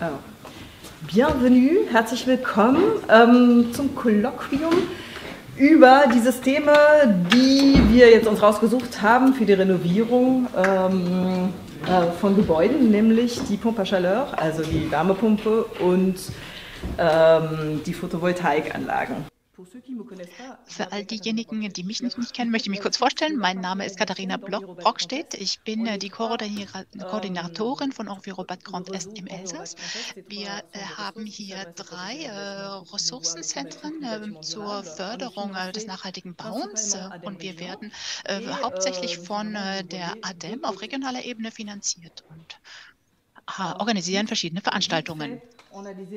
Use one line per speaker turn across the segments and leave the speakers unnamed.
Alors, bienvenue, herzlich willkommen zum Kolloquium über die Systeme, die wir jetzt uns rausgesucht haben für die Renovierung von Gebäuden, nämlich die Pompe à Chaleur, also die Wärmepumpe und die Photovoltaikanlagen.
Für all diejenigen, die mich nicht kennen, möchte ich mich kurz vorstellen. Mein Name ist Katharina Brockstedt. Ich bin die Koordinatorin von Envirobat Grand Est im Elsass. Wir haben hier 3 Ressourcenzentren zur Förderung des nachhaltigen Bauens und wir werden hauptsächlich von der ADEME auf regionaler Ebene finanziert und organisieren verschiedene Veranstaltungen.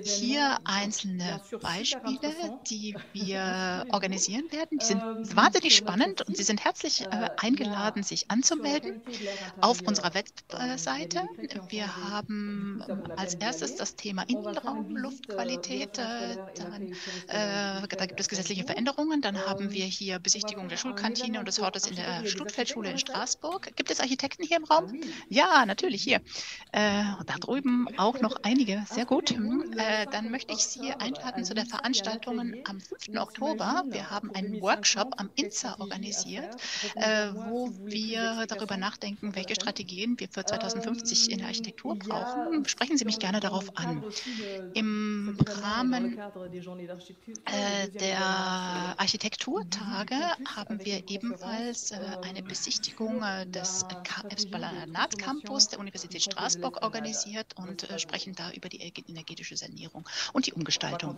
Hier einzelne Beispiele, die wir organisieren werden. Die sind wahnsinnig spannend und Sie sind herzlich eingeladen, sich anzumelden auf unserer Webseite. Wir haben als erstes das Thema Innenraum, Luftqualität. Da gibt es gesetzliche Veränderungen. Dann haben wir hier Besichtigung der Schulkantine und des Hortes in der Schlutfeldschule in Straßburg. Gibt es Architekten hier im Raum? Ja, natürlich hier. Da drüben auch noch einige. Sehr gut. Dann möchte ich Sie einladen zu der Veranstaltung am 5. Oktober. Wir haben einen Workshop am INSA organisiert, wo wir darüber nachdenken, welche Strategien wir für 2050 in der Architektur brauchen. Sprechen Sie mich gerne darauf an. Im Rahmen der Architekturtage haben wir ebenfalls eine Besichtigung des Esplanade Campus der Universität Straßburg organisiert und sprechen da über die energetische Sanierung und die Umgestaltung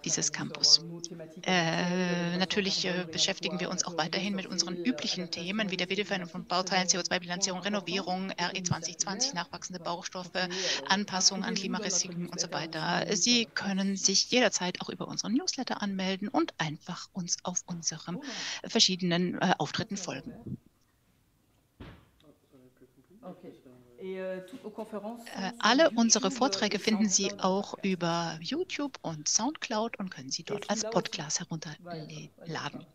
dieses Campus. Natürlich beschäftigen wir uns auch weiterhin mit unseren üblichen Themen wie der Wiederverwendung von Bauteilen, CO2-Bilanzierung, Renovierung, RE 2020, nachwachsende Baustoffe, Anpassung an Klimarisiken und so weiter. Sie können sich jederzeit auch über unseren Newsletter anmelden und einfach uns auf unseren verschiedenen Auftritten folgen. Alle unsere Vorträge finden Sie auch über YouTube und Soundcloud und können Sie dort als Podcast herunterladen.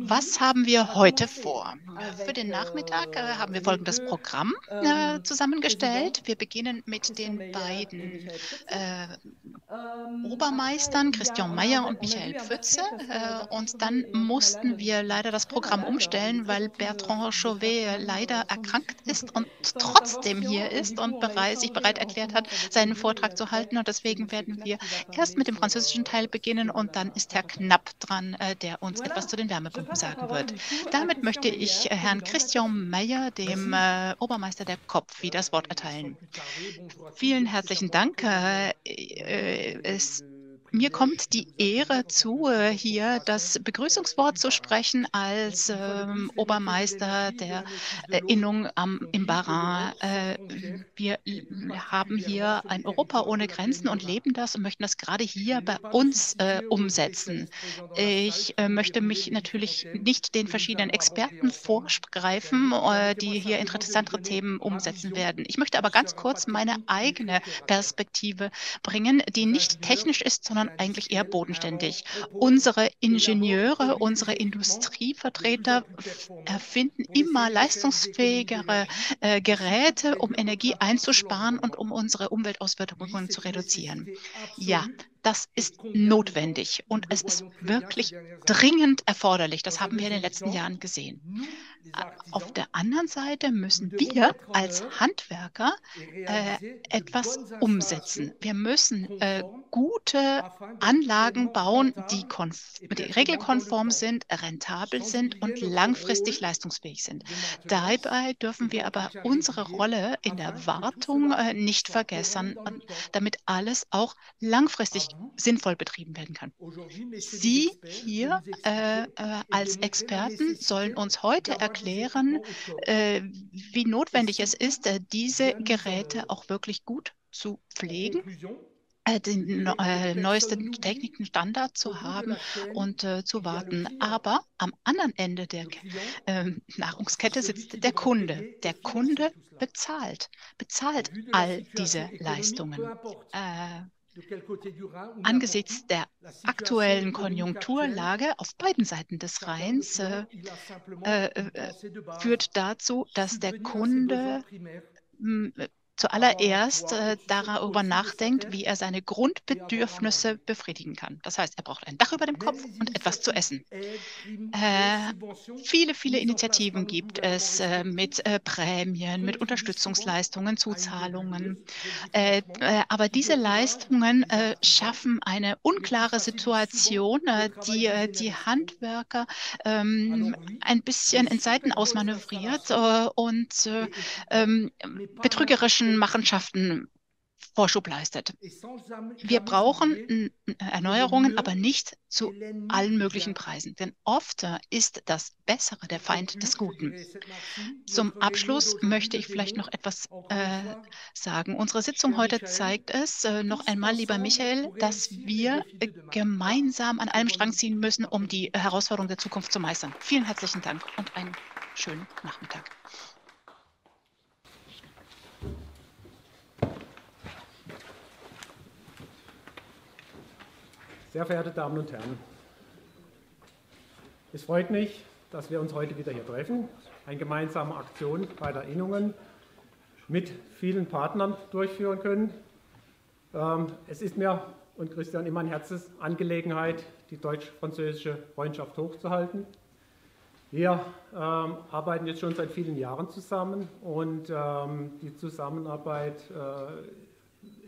Was haben wir heute vor? Für den Nachmittag haben wir folgendes Programm zusammengestellt. Wir beginnen mit den beiden Obermeistern, Christian Meyer und Michael Pfütze. Und dann mussten wir leider das Programm umstellen, weil Bertrand Chauvet leider erkrankt ist und trotzdem hier ist und sich bereit erklärt hat, seinen Vortrag zu halten. Und deswegen werden wir erst mit dem französischen Teil beginnen und dann ist Herr Knapp dran, der uns etwas zu den Wärmepumpen sagen wird. Damit möchte ich Herrn Christian Meyer, dem Obermeister der KOPFI, das Wort erteilen. Vielen herzlichen Dank. Mir kommt die Ehre zu, hier das Begrüßungswort zu sprechen als Obermeister der Innung im Bas-Rhin. Wir haben hier ein Europa ohne Grenzen und leben das und möchten das gerade hier bei uns umsetzen. Ich möchte mich natürlich nicht den verschiedenen Experten vorgreifen, die hier interessantere Themen umsetzen werden. Ich möchte aber ganz kurz meine eigene Perspektive bringen, die nicht technisch ist, sondern eigentlich eher bodenständig. Unsere Ingenieure, unsere Industrievertreter erfinden immer leistungsfähigere Geräte, um Energie einzusparen und um unsere Umweltauswirkungen zu reduzieren. Ja, das ist notwendig und es ist wirklich dringend erforderlich. Das haben wir in den letzten Jahren gesehen. Auf der anderen Seite müssen wir als Handwerker etwas umsetzen. Wir müssen gute Anlagen bauen, die regelkonform sind, rentabel sind und langfristig leistungsfähig sind. Dabei dürfen wir aber unsere Rolle in der Wartung nicht vergessen, damit alles auch langfristig sinnvoll betrieben werden kann. Sie hier als Experten sollen uns heute erklären, wie notwendig es ist, diese Geräte auch wirklich gut zu pflegen, den neuesten technischen Standard zu haben und zu warten. Aber am anderen Ende der Nahrungskette sitzt der Kunde. Der Kunde bezahlt all diese Leistungen. Angesichts der aktuellen Konjunkturlage auf beiden Seiten des Rheins führt dazu, dass der Kunde zuallererst darüber nachdenkt, wie er seine Grundbedürfnisse befriedigen kann. Das heißt, er braucht ein Dach über dem Kopf und etwas zu essen. Viele Initiativen gibt es mit Prämien, mit Unterstützungsleistungen, Zuzahlungen. Aber diese Leistungen schaffen eine unklare Situation, die Handwerker ein bisschen in Seiten ausmanövriert und betrügerischen Machenschaften Vorschub leistet. Wir brauchen Erneuerungen, aber nicht zu allen möglichen Preisen, denn oft ist das Bessere der Feind des Guten. Zum Abschluss möchte ich vielleicht noch etwas sagen. Unsere Sitzung heute zeigt es noch einmal, lieber Michael, dass wir gemeinsam an einem Strang ziehen müssen, um die Herausforderungen der Zukunft zu meistern. Vielen herzlichen Dank und einen schönen Nachmittag.
Sehr verehrte Damen und Herren, es freut mich, dass wir uns heute wieder hier treffen, eine gemeinsame Aktion bei der Innungen mit vielen Partnern durchführen können. Es ist mir und Christian immer eine Herzensangelegenheit, die deutsch-französische Freundschaft hochzuhalten. Wir arbeiten jetzt schon seit vielen Jahren zusammen und die Zusammenarbeit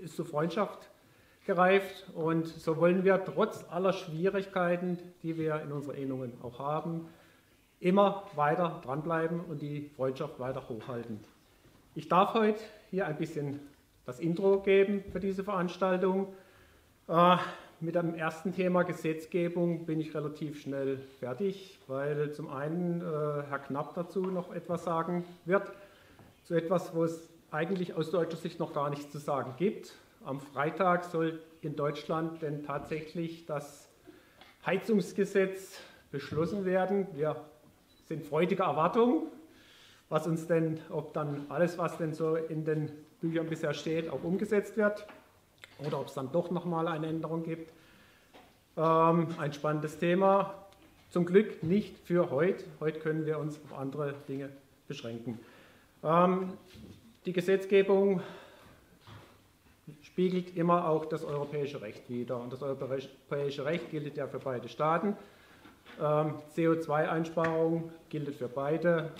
ist zur Freundschaft gereift und so wollen wir trotz aller Schwierigkeiten, die wir in unseren Innungen auch haben, immer weiter dranbleiben und die Freundschaft weiter hochhalten. Ich darf heute hier ein bisschen das Intro geben für diese Veranstaltung. Mit dem ersten Thema Gesetzgebung bin ich relativ schnell fertig, weil zum einen Herr Knapp dazu noch etwas sagen wird, zu etwas, wo es eigentlich aus deutscher Sicht noch gar nichts zu sagen gibt. Am Freitag soll in Deutschland denn tatsächlich das Heizungsgesetz beschlossen werden. Wir sind freudiger Erwartung, was uns denn, ob dann alles, was denn so in den Büchern bisher steht, auch umgesetzt wird oder ob es dann doch nochmal eine Änderung gibt. Ein spannendes Thema. Zum Glück nicht für heute. Heute können wir uns auf andere Dinge beschränken. Die Gesetzgebung spiegelt immer auch das europäische Recht wider. Und das europäische Recht gilt ja für beide Staaten. CO2-Einsparung gilt für beide,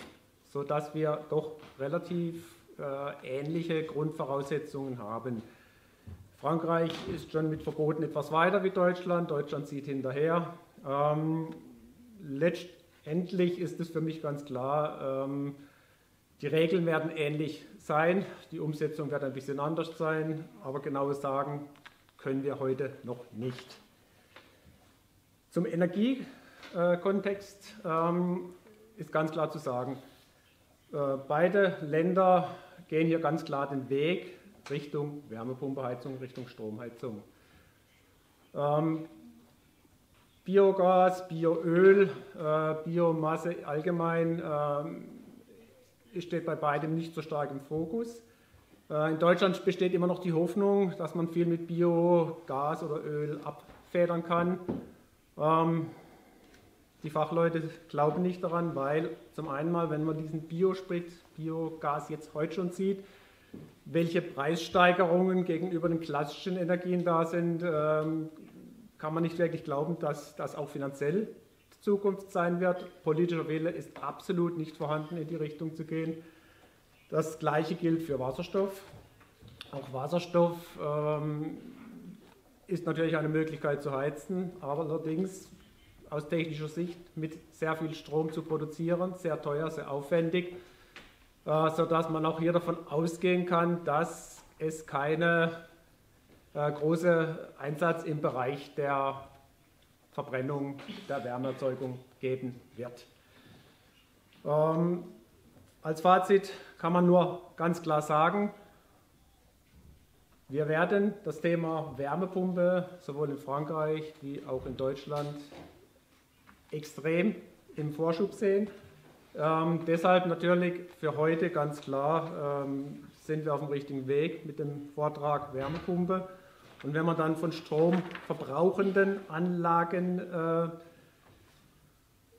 sodass wir doch relativ ähnliche Grundvoraussetzungen haben. Frankreich ist schon mit Verboten etwas weiter wie Deutschland. Deutschland zieht hinterher. Letztendlich ist es für mich ganz klar, die Regeln werden ähnlich sein, die Umsetzung wird ein bisschen anders sein, aber genaues sagen können wir heute noch nicht. Zum Energiekontext ist ganz klar zu sagen, beide Länder gehen hier ganz klar den Weg Richtung Wärmepumpeheizung, Richtung Stromheizung. Biogas, Bioöl, Biomasse allgemein steht bei beidem nicht so stark im Fokus. In Deutschland besteht immer noch die Hoffnung, dass man viel mit Biogas oder Öl abfedern kann. Die Fachleute glauben nicht daran, weil zum einen mal, wenn man diesen Biosprit, Biogas jetzt heute schon sieht, welche Preissteigerungen gegenüber den klassischen Energien da sind, kann man nicht wirklich glauben, dass das auch finanziell Zukunft sein wird. Politischer Wille ist absolut nicht vorhanden, in die Richtung zu gehen. Das Gleiche gilt für Wasserstoff. Auch Wasserstoff ist natürlich eine Möglichkeit zu heizen, aber allerdings aus technischer Sicht mit sehr viel Strom zu produzieren, sehr teuer, sehr aufwendig, sodass man auch hier davon ausgehen kann, dass es keinen großen Einsatz im Bereich der Verbrennung, der Wärmeerzeugung geben wird. Als Fazit kann man nur ganz klar sagen, wir werden das Thema Wärmepumpe sowohl in Frankreich wie auch in Deutschland extrem im Vorschub sehen. Deshalb natürlich für heute ganz klar sind wir auf dem richtigen Weg mit dem Vortrag Wärmepumpe. Und wenn man dann von stromverbrauchenden Anlagen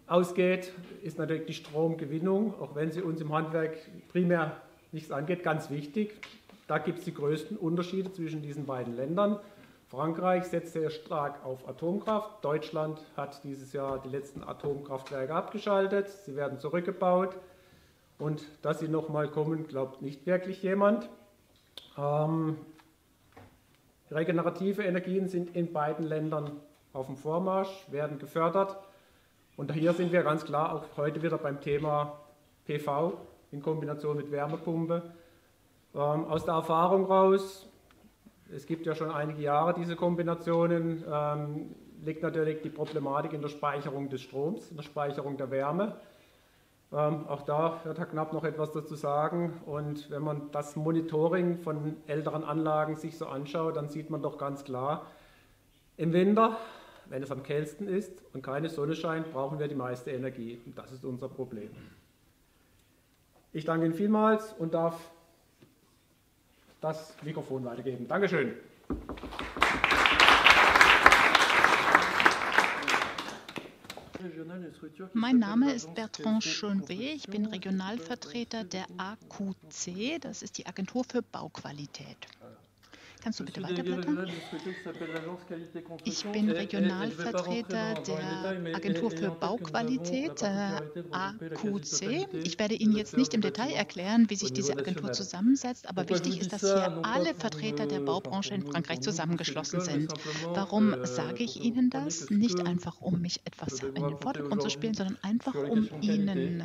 ausgeht, ist natürlich die Stromgewinnung, auch wenn sie uns im Handwerk primär nichts angeht, ganz wichtig. Da gibt es die größten Unterschiede zwischen diesen beiden Ländern. Frankreich setzt sehr stark auf Atomkraft. Deutschland hat dieses Jahr die letzten Atomkraftwerke abgeschaltet. Sie werden zurückgebaut. Und dass sie nochmal kommen, glaubt nicht wirklich jemand. Regenerative Energien sind in beiden Ländern auf dem Vormarsch, werden gefördert. Und hier sind wir ganz klar auch heute wieder beim Thema PV in Kombination mit Wärmepumpe. Aus der Erfahrung raus, es gibt ja schon einige Jahre diese Kombinationen, liegt natürlich die Problematik in der Speicherung des Stroms, in der Speicherung der Wärme. Auch da wird Herr Knapp noch etwas dazu sagen. Und wenn man das Monitoring von älteren Anlagen sich so anschaut, dann sieht man doch ganz klar, im Winter, wenn es am kältesten ist und keine Sonne scheint, brauchen wir die meiste Energie. Und das ist unser Problem. Ich danke Ihnen vielmals und darf das Mikrofon weitergeben. Dankeschön.
Mein Name ist Bertrand Chauvet, ich bin Regionalvertreter der AQC, das ist die Agentur für Bauqualität. Kannst du bitte weiterblättern? Ich bin Regionalvertreter der Agentur für Bauqualität, AQC. Ich werde Ihnen jetzt nicht im Detail erklären, wie sich diese Agentur zusammensetzt, aber wichtig ist, dass hier alle Vertreter der Baubranche in Frankreich zusammengeschlossen sind. Warum sage ich Ihnen das? Nicht einfach, um mich etwas in den Vordergrund zu spielen, sondern einfach, um Ihnen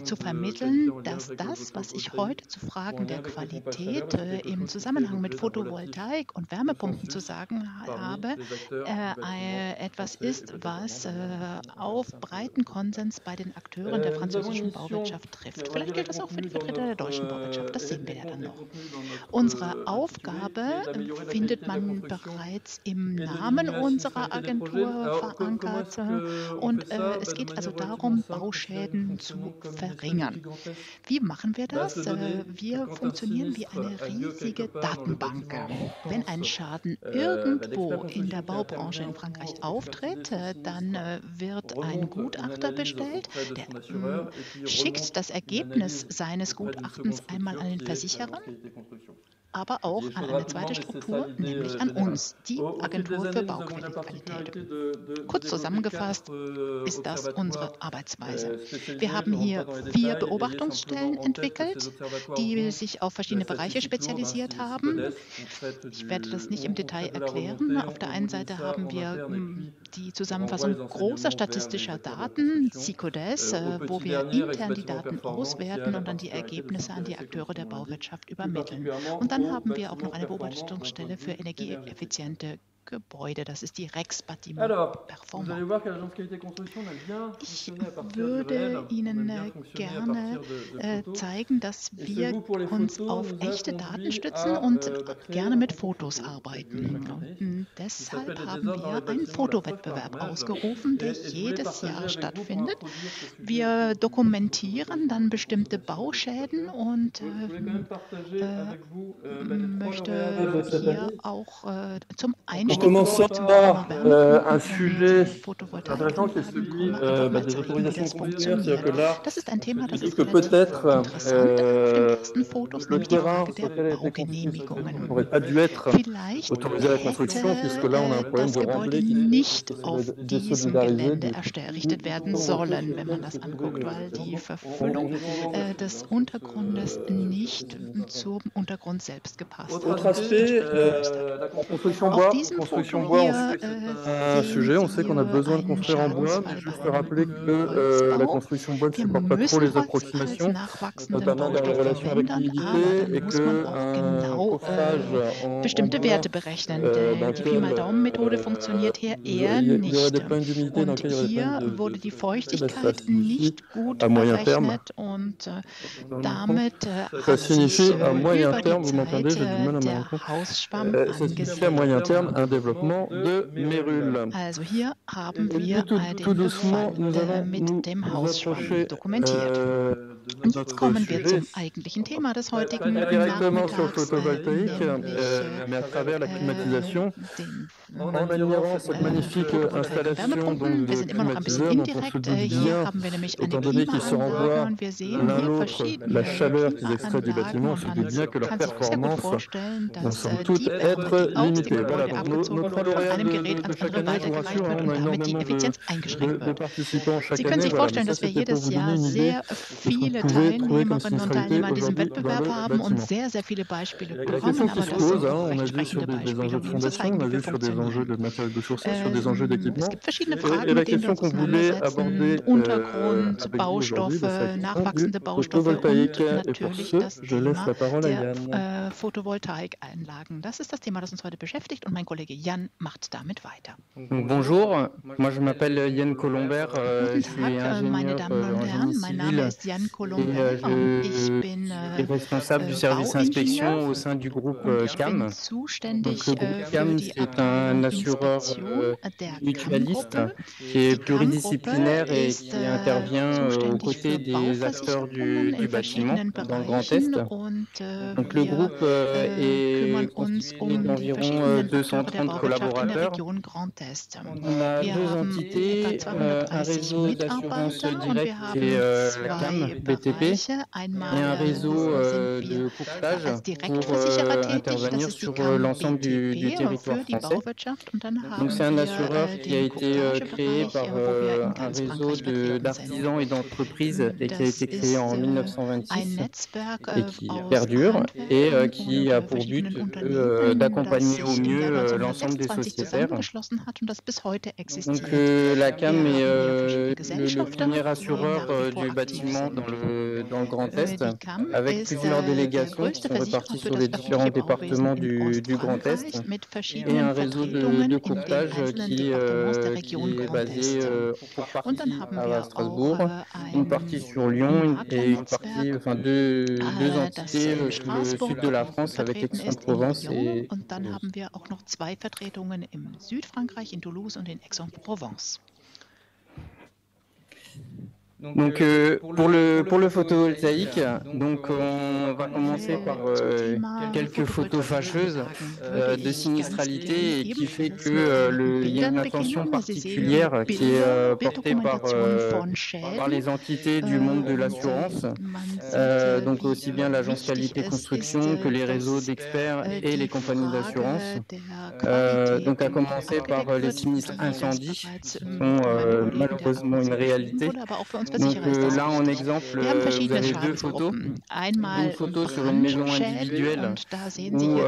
zu vermitteln, dass das, was ich heute zu Fragen der Qualität im Zusammenhang mit Photovoltaik und Wärmepumpen zu sagen habe, etwas ist, was auf breiten Konsens bei den Akteuren der französischen Bauwirtschaft trifft. Vielleicht gilt das auch für die Vertreter der deutschen Bauwirtschaft, das sehen wir ja dann noch. Unsere Aufgabe findet man bereits im Namen unserer Agentur verankert und es geht also darum, Bauschäden zu verringern. Wie machen wir das? Wir funktionieren wie eine riesige Datenbank. Wenn ein Schaden irgendwo in der Baubranche in Frankreich auftritt, dann wird ein Gutachter bestellt, der schickt das Ergebnis seines Gutachtens einmal an den Versicherer, aber auch an eine zweite Struktur, nämlich an uns, die Agentur für Bauqualität. Kurz zusammengefasst ist das unsere Arbeitsweise. Wir haben hier 4 Beobachtungsstellen entwickelt, die sich auf verschiedene Bereiche spezialisiert haben. Ich werde das nicht im Detail erklären. Auf der einen Seite haben wir die Zusammenfassung großer statistischer Daten, CICODES, wo wir intern die Daten auswerten und dann die Ergebnisse an die Akteure der Bauwirtschaft übermitteln. Und dann haben wir auch noch eine Beobachtungsstelle für energieeffiziente Gebäude. Das ist die Rex-Bâtiment Performant. Ich würde Ihnen gerne zeigen, dass wir uns auf echte Daten stützen und gerne mit Fotos arbeiten. Und deshalb haben wir einen Fotowettbewerb ausgerufen, der jedes Jahr stattfindet. Wir dokumentieren dann bestimmte Bauschäden und möchte hier auch zum Einstieg
commençant par un sujet intéressant qui est celui des autorisations foncières. C'est-à-dire que là, je trouve que peut-être le terrain sur lequel est construit n'aurait pas dû être autorisé à la construction, puisque là on a un problème de remblai
nicht auf diesem Gelände errichtet werden sollen, wenn man das anguckt, weil die Verfüllung des Untergrundes nicht zum Untergrund selbst gepasst hat.
Autre aspect, la construction bois. Construction bois, on sait que c'est un sujet, on sait qu'on a besoin de construire en bois, mais juste rappeler que la construction bois ne supporte pas trop les approximations, notamment dans les relations avec l'humidité, et qu'un coffrage en
bestimmte Werte berechnen. Die Pi mal Daumen-Methode funktioniert hier eher nicht. Und hier wurde die Feuchtigkeit nicht gut berechnet und damit hat sich über die Zeit der Hausschwamm angesiedelt.
développement de Merull.
Also hier haben wir den Fall mit dem Hausschwamm dokumentiert. Und jetzt kommen wir zum eigentlichen Thema des heutigen Nachmittags,
mais à travers la climatisation, en admirant cette magnifique installation donc, de climatiseurs dont on se doute bien, étant donné qu'ils se renvoient l'un l'autre la chaleur qu'ils extraient du bâtiment, on se doute bien que leur performance vont somme toute être limitée. Voilà, donc nos trois lauréats de chaque année, je vous rassure, on a énormément de participants chaque
Sie können
année.
sich
Voilà,
vorstellen,
mais ça,
dass wir
c'était pour
jedes
vous
Jahr
donner une idée
sehr
de ce
viele
qu'on pouvait trouver comme
Teilnehmerinnen und
sinistralité
Teilnehmer an diesem
aujourd'hui dans
Wettbewerb
le
haben und
bâtiment.
sehr, sehr viele Beispiele
La
bekommen,
question qui
aber
se
das
pose,
sind auch
on a
recht
vu sur
sprechende
des enjeux
Beispiele,
de
um Ihnen zu
fondation,
zeigen,
on a
wie wir
vu sur des enjeux de
funktionieren.
matériel de chaussée, sur des enjeux
Es
d'équipement.
gibt verschiedene
Et
Fragen,
la
mit denen wir
question
uns
qu'on voulait
auseinandersetzen.
aborder
Untergrund,
avec vous aujourd'hui,
Baustoffe,
c'est la question
nachwachsende
du
Baustoffe und
photovoltaïque. Et pour
natürlich
ce,
das
je laisse
Thema
la parole à
der
Yann.
Photovoltaikanlagen. Das ist das Thema, das uns heute beschäftigt und mein Kollege Jan macht damit weiter.
Donc, bonjour, moi je m'appelle Yann Colombert,
Guten
je suis
Tag, meine
ingénieur
Damen und
en
Herren,
génie
mein Name
civil
ist Jan
et
Colombert und ich
je
bin
suis responsable du service
Bauingenieur
inspection au sein du groupe
und ich
CAM.
bin zuständig
Donc le groupe
für
CAM,
die
c'est un
Abteilung
assureur
Inspektion der
mutualiste
CAM-Gruppe.
qui est
Die
pluridisciplinaire
CAM-Gruppe
et
ist
qui intervient aux
zuständig
côtés
für
des acteurs
Bauversicherungen
du
in
bâtiment
verschiedenen
dans le Grand Est.
Bereichen und
Donc le
wir
groupe
kümmern
est
uns
constitué
die
d'environ
verschiedenen Akteure der
230
Bauwirtschaft in der
collaborateurs.
Region Grand Est.
On a
Wir
deux
haben
entités,
etwa
un
230
réseau d'assurance
Mitarbeiter und
directe
wir
qui est
haben
la CAM
zwei
BTP
Bereiche.
et
Einmal
un réseau
sind wir
de courtage
als
pour
Direktversicherer tätig, das
intervenir
ist die
sur
CAM
l'ensemble du
BTP
territoire
für die
français.
Bauwirtschaft und dann
Donc
haben
c'est un
wir
assureur qui a
den
été créé
Courtagebereich,
par
wo wir in
un
ganz
réseau
Frankreich vertreten sind.
d'artisans et d'entreprises et qui a
Das
été créé en
ist ein
1926
Netzwerk
et qui
aus
perdure et
Handwerkern
qui
und
a pour but
verschiedenen Unternehmen,
d'accompagner
das
au
sich im Jahr
mieux l'ensemble des
1926
sociétaires.
zusammengeschlossen hat und das bis heute
Donc
existiert.
la CAM
Wir
est
haben hier verschiedene
le
Gesellschafter,
premier
die
assureur
nach wie vor
du
aktiv
bâtiment
sind.
dans le Grand Est,
Die CAM
avec
ist
plusieurs
der
délégations qui
größte
sont
Versicherer
réparties
für
sur
das
les différents
öffentliche Bauwesen
départements
in
du Grand Est,
Ostfrankreich mit
et
verschiedenen
un réseau
Vertretungen
de
in den
courtage
einzelnen
qui
Départements der
est
Region Grand
basé
Est.
pour
Und dann
partie
haben
à
wir
Strasbourg,
auch
une partie sur Lyon et une partie,
Maklernetzwerk,
enfin deux
das
entités
in
sur le sud
Straßburg
de la France avec
vertreten ist, in
Aix-en-Provence
Lyon.
et
Und dann
Toulouse.
haben wir auch noch zwei Vertretungen im Südfrankreich, in Toulouse und in Aix-en-Provence.
Donc pour le photovoltaïque, donc on va commencer par quelques photos fâcheuses de sinistralité et qui fait que il y a une attention particulière qui est portée par les entités du monde de l'assurance, donc aussi bien l'agence qualité construction que les réseaux d'experts et les compagnies d'assurance. Donc à commencer par les sinistres incendies qui sont malheureusement une réalité. Donc là en exemple, vous avez deux photos. Une photo sur une maison individuelle où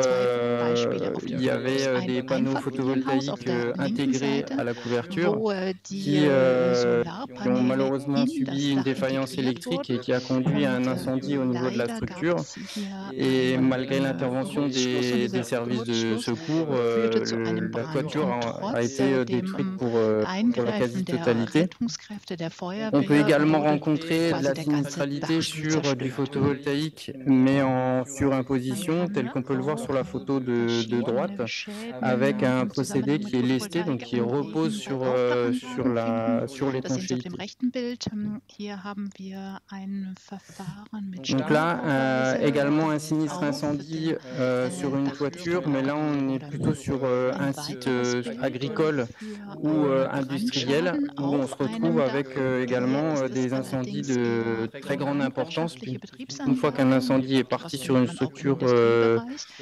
il y avait des panneaux photovoltaïques intégrés à la couverture qui ont malheureusement subi une défaillance électrique et qui a conduit à un incendie au niveau de la structure. Et malgré l'intervention des services de secours, la toiture a été détruite pour la quasi-totalité. On peut également rencontrer de la sinistralité sur du photovoltaïque, mais en surimposition, tel qu'on peut le voir sur la photo de droite, avec un procédé qui est lesté, donc qui repose sur l'étanchéité. Donc là, également un sinistre incendie sur une toiture, mais là on est plutôt sur un site agricole ou industriel, où on se retrouve avec également des incendies de très grande importance. Une fois qu'un incendie est parti sur une structure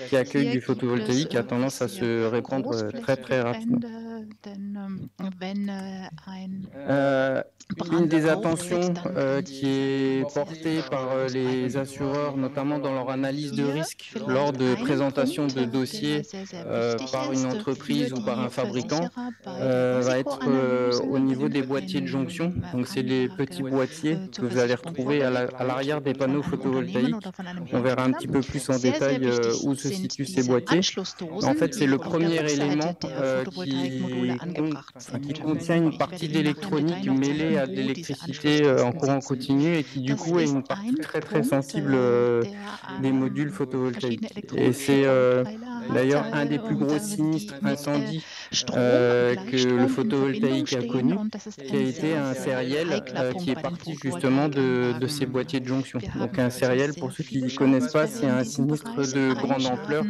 qui accueille du photovoltaïque, a tendance à se répandre très très rapidement. Une des attentions qui est portée par les assureurs, notamment dans leur analyse de risque lors de présentation de dossiers par une entreprise ou par un fabricant, va être au niveau des boîtiers de jonction. Donc c'est les petits boîtiers que vous allez retrouver à l'arrière des panneaux photovoltaïques. On verra un petit peu plus en détail où se situent ces boîtiers. En fait, c'est le premier élément qui contient une partie d'électronique mêlée à de l'électricité en courant continu et qui du coup est une partie très très sensible des modules photovoltaïques. Et c'est d'ailleurs un des plus gros sinistres incendies que le photovoltaïque a connu, qui a été un sériel qui est parti justement de ces boîtiers de jonction. Donc un sériel, pour ceux qui ne connaissent pas, c'est un sinistre de grande ampleur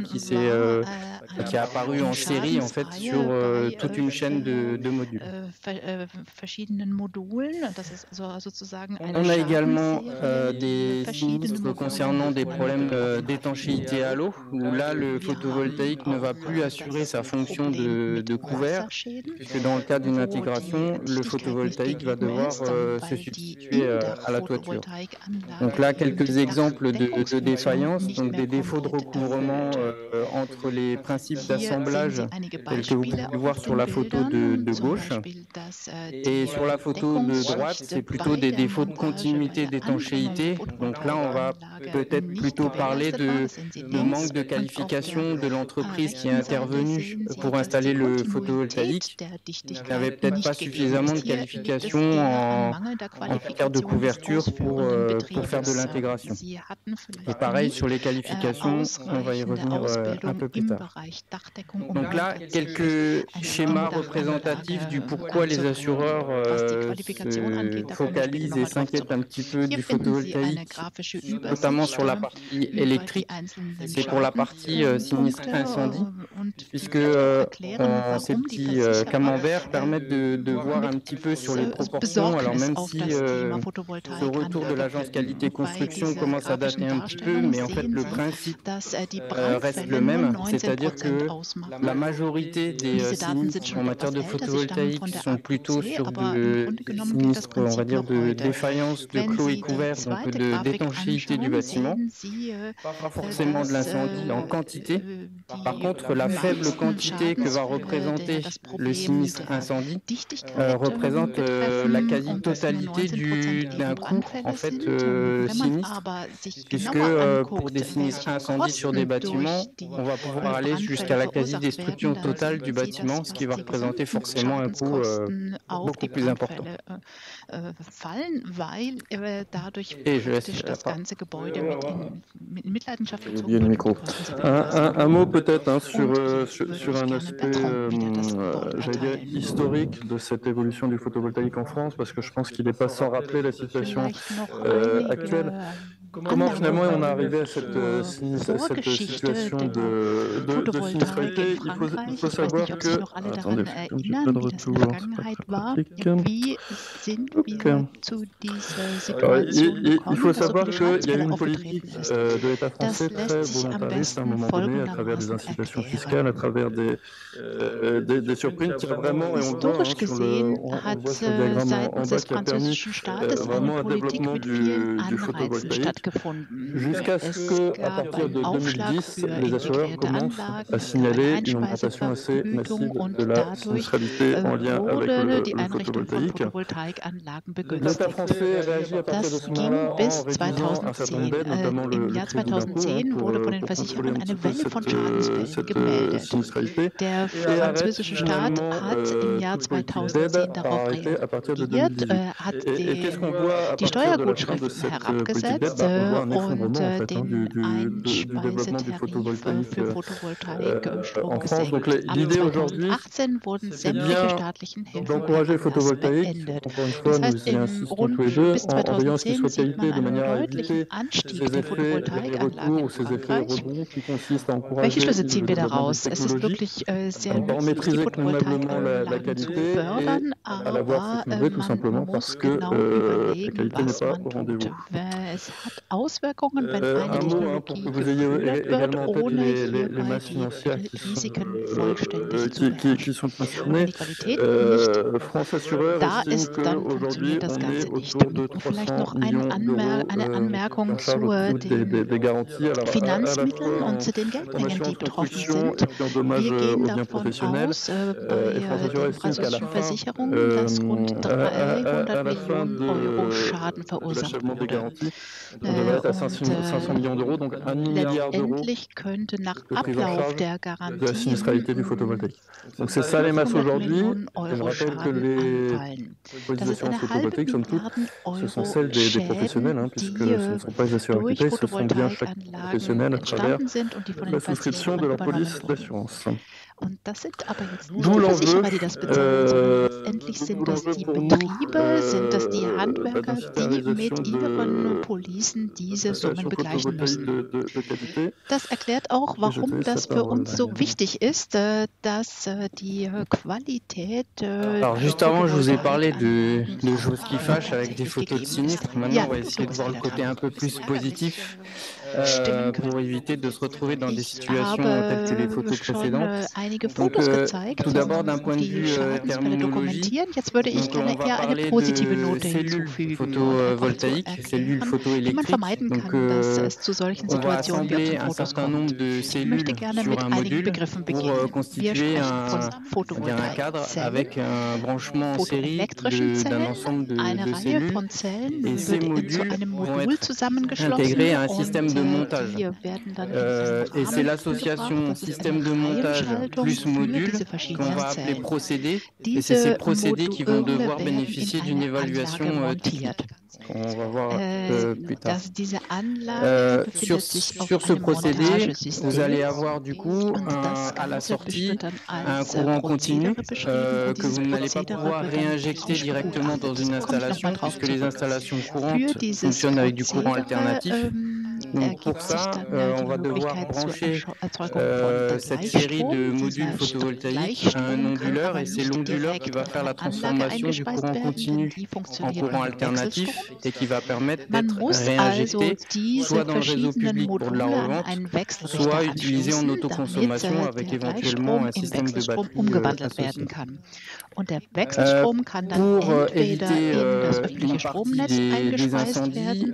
qui a apparu en série en fait sur toute une chaîne de modules. On a également des sinistres concernant des problèmes d'étanchéité à l'eau, où là le photovoltaïque ne va plus assurer sa fonction de couvert, puisque dans le cas d'une intégration, le photovoltaïque va devoir se substituer à la toiture. Donc là, quelques exemples de défaillances, donc des défauts de recouvrement entre les principes d'assemblage tels que vous pouvez voir sur la photo de gauche. Et sur la photo de droite, c'est plutôt des défauts de continuité d'étanchéité. Donc là, on va peut-être plutôt parler de manque de qualification de l'entreprise qui est intervenue pour installer le photovoltaïque. Il n'avait peut-être pas suffisamment de qualification en matière de couverture pour faire de l'intégration. Et pareil sur les qualifications, on va y revenir un peu plus tard. Donc là, quelques schémas représentatifs du pourquoi les assureurs se focalisent et s'inquiètent un petit peu du photovoltaïque, notamment sur la partie électrique. C'est pour la partie sinistre incendie, puisque ces petits camemberts permettent de voir un petit peu sur les proportions. Alors même si ce retour de l'agence qualité construction commence à dater un petit peu, mais en fait le principe reste le même, c'est-à-dire que la majorité des sinistres en matière de photovoltaïque sont plutôt sur de sinistres, on va dire, de défaillance de clos et couverts, donc d'étanchéité du bâtiment, pas forcément de l'incendie en quantité. Par contre, la faible quantité que va représenter le sinistre incendie représente la quasi-totalité d'un coût en fait sinistre, puisque pour des sinistres incendies sur des bâtiments, on va pouvoir aller jusqu'à la quasi-destruction totale du bâtiment, ce qui va représenter forcément un coût beaucoup plus important. Et je laisse
oublié le micro. Un mot peut-être sur un aspect, j'allais dire, historique de cette évolution du photovoltaïque en France, parce que je pense qu'il n'est pas sans rappeler la situation actuelle. Comment finalement on est arrivé à cette situation de sinistralité? Il faut savoir que... Attendez, un petit peu de retour. Il faut savoir qu'il y a eu une politique de l'État français très volontariste à un moment donné, à travers des incitations fiscales, à travers des surprimes qui a vraiment, et on le voit sur le diagramme en bas, qui a permis vraiment un développement du photovoltaïque, jusqu'à ce qu'à partir de 2010, les assureurs commencent à signaler une augmentation assez massive de la sinistralité en lien avec le photovoltaïque. L'État français réagit à partir de ce moment-là en réduisant un certain nombre d'aides, notamment le crédit d'impôt, pour contrôler un petit peu cette sinistralité, et arrête finalement toute politique d'aide à arrêter à partir de 2018. Et qu'est-ce qu'on voit à partir de la fin de cette politique d'aide? On voit un effondrement en fait, du développement du photovoltaïque en France. Donc l'idée aujourd'hui, c'est bien d'encourager le photovoltaïque. Encore une fois, nous y insistons tous les deux, en veillant à ce qu'il soit qualité, de manière à éviter ces effets de retour ou ces effets rebonds qui consistent à encourager le développement de technologies, en maîtriser convenablement la qualité et à l'avoir fait tout simplement parce que la qualité n'est pas au rendez-vous. Un mot pour que vous ayez également en tête les masses financières qui sont concernées. France Assureur estime qu'aujourd'hui on est autour de 300 millions d'euros en charge au coût des garanties à la fois en assurance construction et puis en dommages aux biens professionnels. Et France Assureur estime qu'à la fin de l'achèvement des garanties, devrait être à 500 millions d'euros, donc 1 milliard d'euros
letztendlich könnte nach
de prise en
Ablauf
charge
der
de la
Garantie
sinistralité du photovoltaïque. Donc c'est ça les masses
500
aujourd'hui.
Millionen
Et je
Euro
rappelle que
Schaden
les
anfallen.
polices
Das ist
d'assurance
eine halbe
photovoltaïque, somme toute,
Milliarden
ce sont
Euro
celles des professionnels,
Schäden,
puisque
die
ce ne sont pas les assureurs
durch
équipés, ce sont bien chaque
Photovoltaikanlagen
professionnel à travers
entstanden sind und die von
la
den
souscription de
Versicherern
leur
übernommen
police
wurden.
d'assurance.
Und das sind aber jetzt nicht
D'où
die
l'enjeu,
Versicherer, die das bezahlen, sondern letztendlich sind das die
pour nous,
Betriebe, sind das die Handwerker,
d'inciter
die
réalisation
mit ihren Policen diese Summen begleichen müssen.
de qualité.
Das erklärt auch, warum das für uns so wichtig ist, dass die Qualität.
Alors juste avant, je vous ai parlé de choses qui fâchent avec des photos de sinistres. Maintenant, on va essayer de voir le côté un peu plus positif pour éviter de se retrouver dans des situations telles que les photos précédentes. Donc, tout d'abord, d'un point de vue terminologie, donc, on va parler de cellules photovoltaïques, cellules photoélectriques. Donc, on va assembler un certain nombre de cellules sur un module pour constituer un cadre avec un branchement en série d'un ensemble de cellules. Et ces modules vont être intégrés à un système de montage. Et c'est l'association système de montage plus module qu'on va appeler procédé. Et c'est ces procédés qui vont devoir bénéficier d'une évaluation technique. On va voir plus tard. Sur ce procédé, vous allez avoir du coup à la sortie un courant continu que vous n'allez pas pouvoir réinjecter directement dans une installation puisque les installations courantes fonctionnent avec du courant alternatif. Donc pour ça, on va devoir brancher cette série de modules photovoltaïques à un onduleur et c'est l'onduleur qui va faire la transformation du courant continu en courant alternatif et qui va permettre d'être réinjecté soit dans le réseau public pour de la revente, soit utilisé en autoconsommation avec éventuellement un système de batterie associé. Pour éviter une partie des incendies,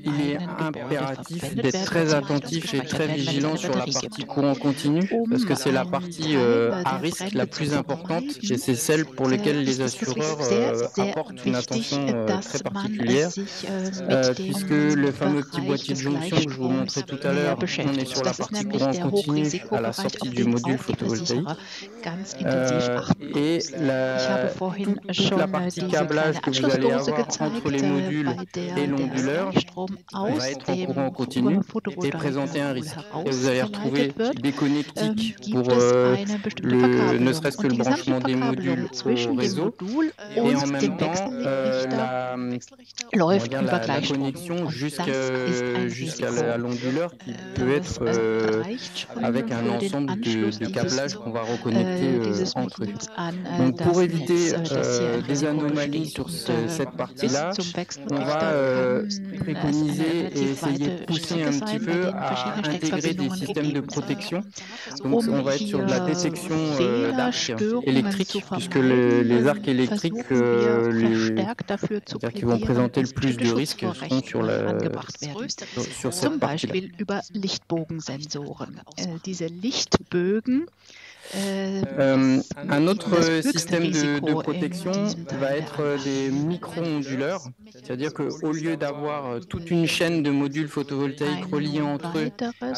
il est impératif d'être très attentif et très vigilant sur la partie courant continu parce que c'est la partie à risque la plus importante et c'est celle pour laquelle les assureurs apportent une attention très particulière puisque le fameux petit boîtier de jonction que je vous montrais tout à l'heure, on est sur la partie courant continu à la sortie du module photovoltaïque et toute la partie câblage que vous allez avoir entre les modules et l'onduleur va être en courant continu et présenter un risque. Et vous allez retrouver des connectiques pour ne serait-ce que le branchement des modules au réseau et en même temps la connexion jusqu'à l'onduleur qui peut être avec un ensemble de câblages qu'on va reconnecter entre eux. Donc pour éviter des anomalies sur cette partie-là, on va préconiser et essayer de pousser un petit peu à intégrer des systèmes de protection. Donc on va être sur de la détection d'arcs électriques, puisque les arcs électriques qui vont présenter le plus de risques seront sur cette partie-là. Un autre système de protection va être des micro-onduleurs, c'est-à-dire qu'au lieu d'avoir toute une chaîne de modules photovoltaïques reliés entre eux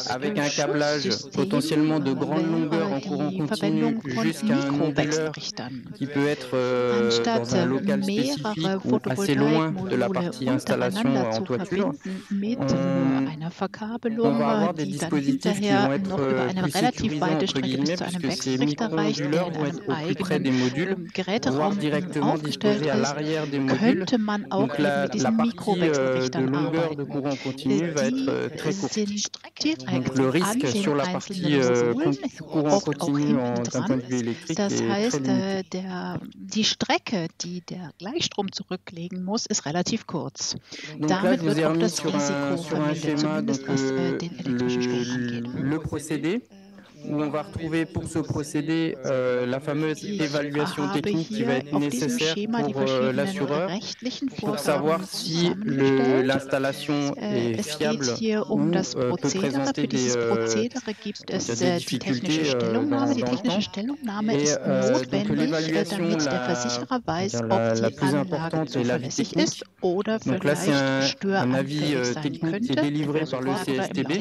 avec un câblage potentiellement de grande longueur en courant continu jusqu'à un onduleur qui peut être dans un local spécifique ou assez loin de la partie installation en toiture, on va avoir des dispositifs qui vont être plus sécurisants entre guillemets puisque ces micro-onduleurs vont être au plus près des modules, voire directement disposés à l'arrière des modules. Donc la partie de longueur de courant continu va être très courte. Donc le risque sur la partie courant continu d'un point de vue électrique est très limité.
Die Strecke, die der Gleichstrom zurücklegen muss, ist relativ kurz.
Donc là, je vous ai remis sur un schéma donc, le procédé. où on va retrouver pour ce procédé la fameuse évaluation technique qui va être nécessaire pour l'assureur pour savoir si l'installation est fiable ou peut présenter des difficultés dans le temps. Et donc l'évaluation la plus importante est l'avis technique. Donc là, c'est un avis technique qui est délivré par le CSTB.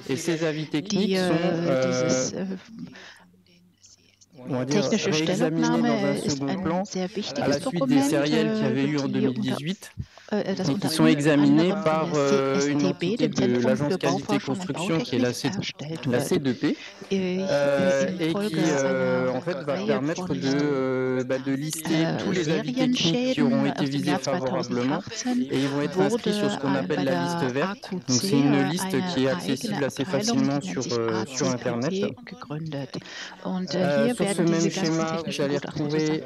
Et ces avis techniques sont on va dire réexaminés dans un second plan à la suite des sériels qu'il y avait eu en 2018 et qui sont examinés par une entité de l'agence qualité construction qui est la C2P et qui en fait va permettre de lister tous les avis techniques qui auront été visés favorablement et ils vont être inscrits sur ce qu'on appelle la liste verte. Donc c'est une liste qui est accessible assez facilement sur Internet. Sur ce même schéma, vous allez retrouver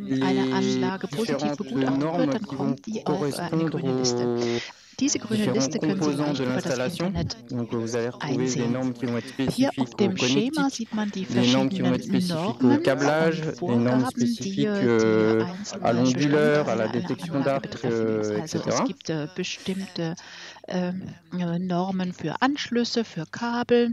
les différentes normes qui vont correspondre aux différents composants de l'installation. Donc vous allez retrouver des normes qui vont être spécifiques au connectique, des normes qui vont être spécifiques au câblage, des normes spécifiques à l'onduleur, à la détection d'arc, etc.
Normen für Anschlüsse, für Kabel,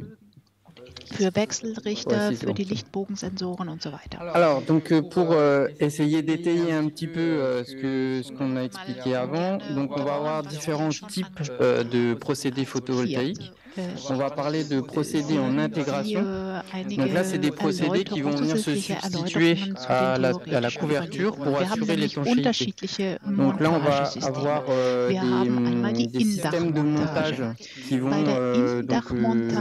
für Wechselrichter, für die Lichtbogensensoren und so weiter.
Alors, donc pour essayer d'étayer un petit peu ce qu'on a expliqué avant, donc on va avoir différents types de procédés photovoltaïques. On va parler de procédés en intégration. Donc là, c'est des procédés qui vont venir se substituer à la couverture pour assurer l'étanchéité. Donc là, on va avoir des systèmes de montage qui vont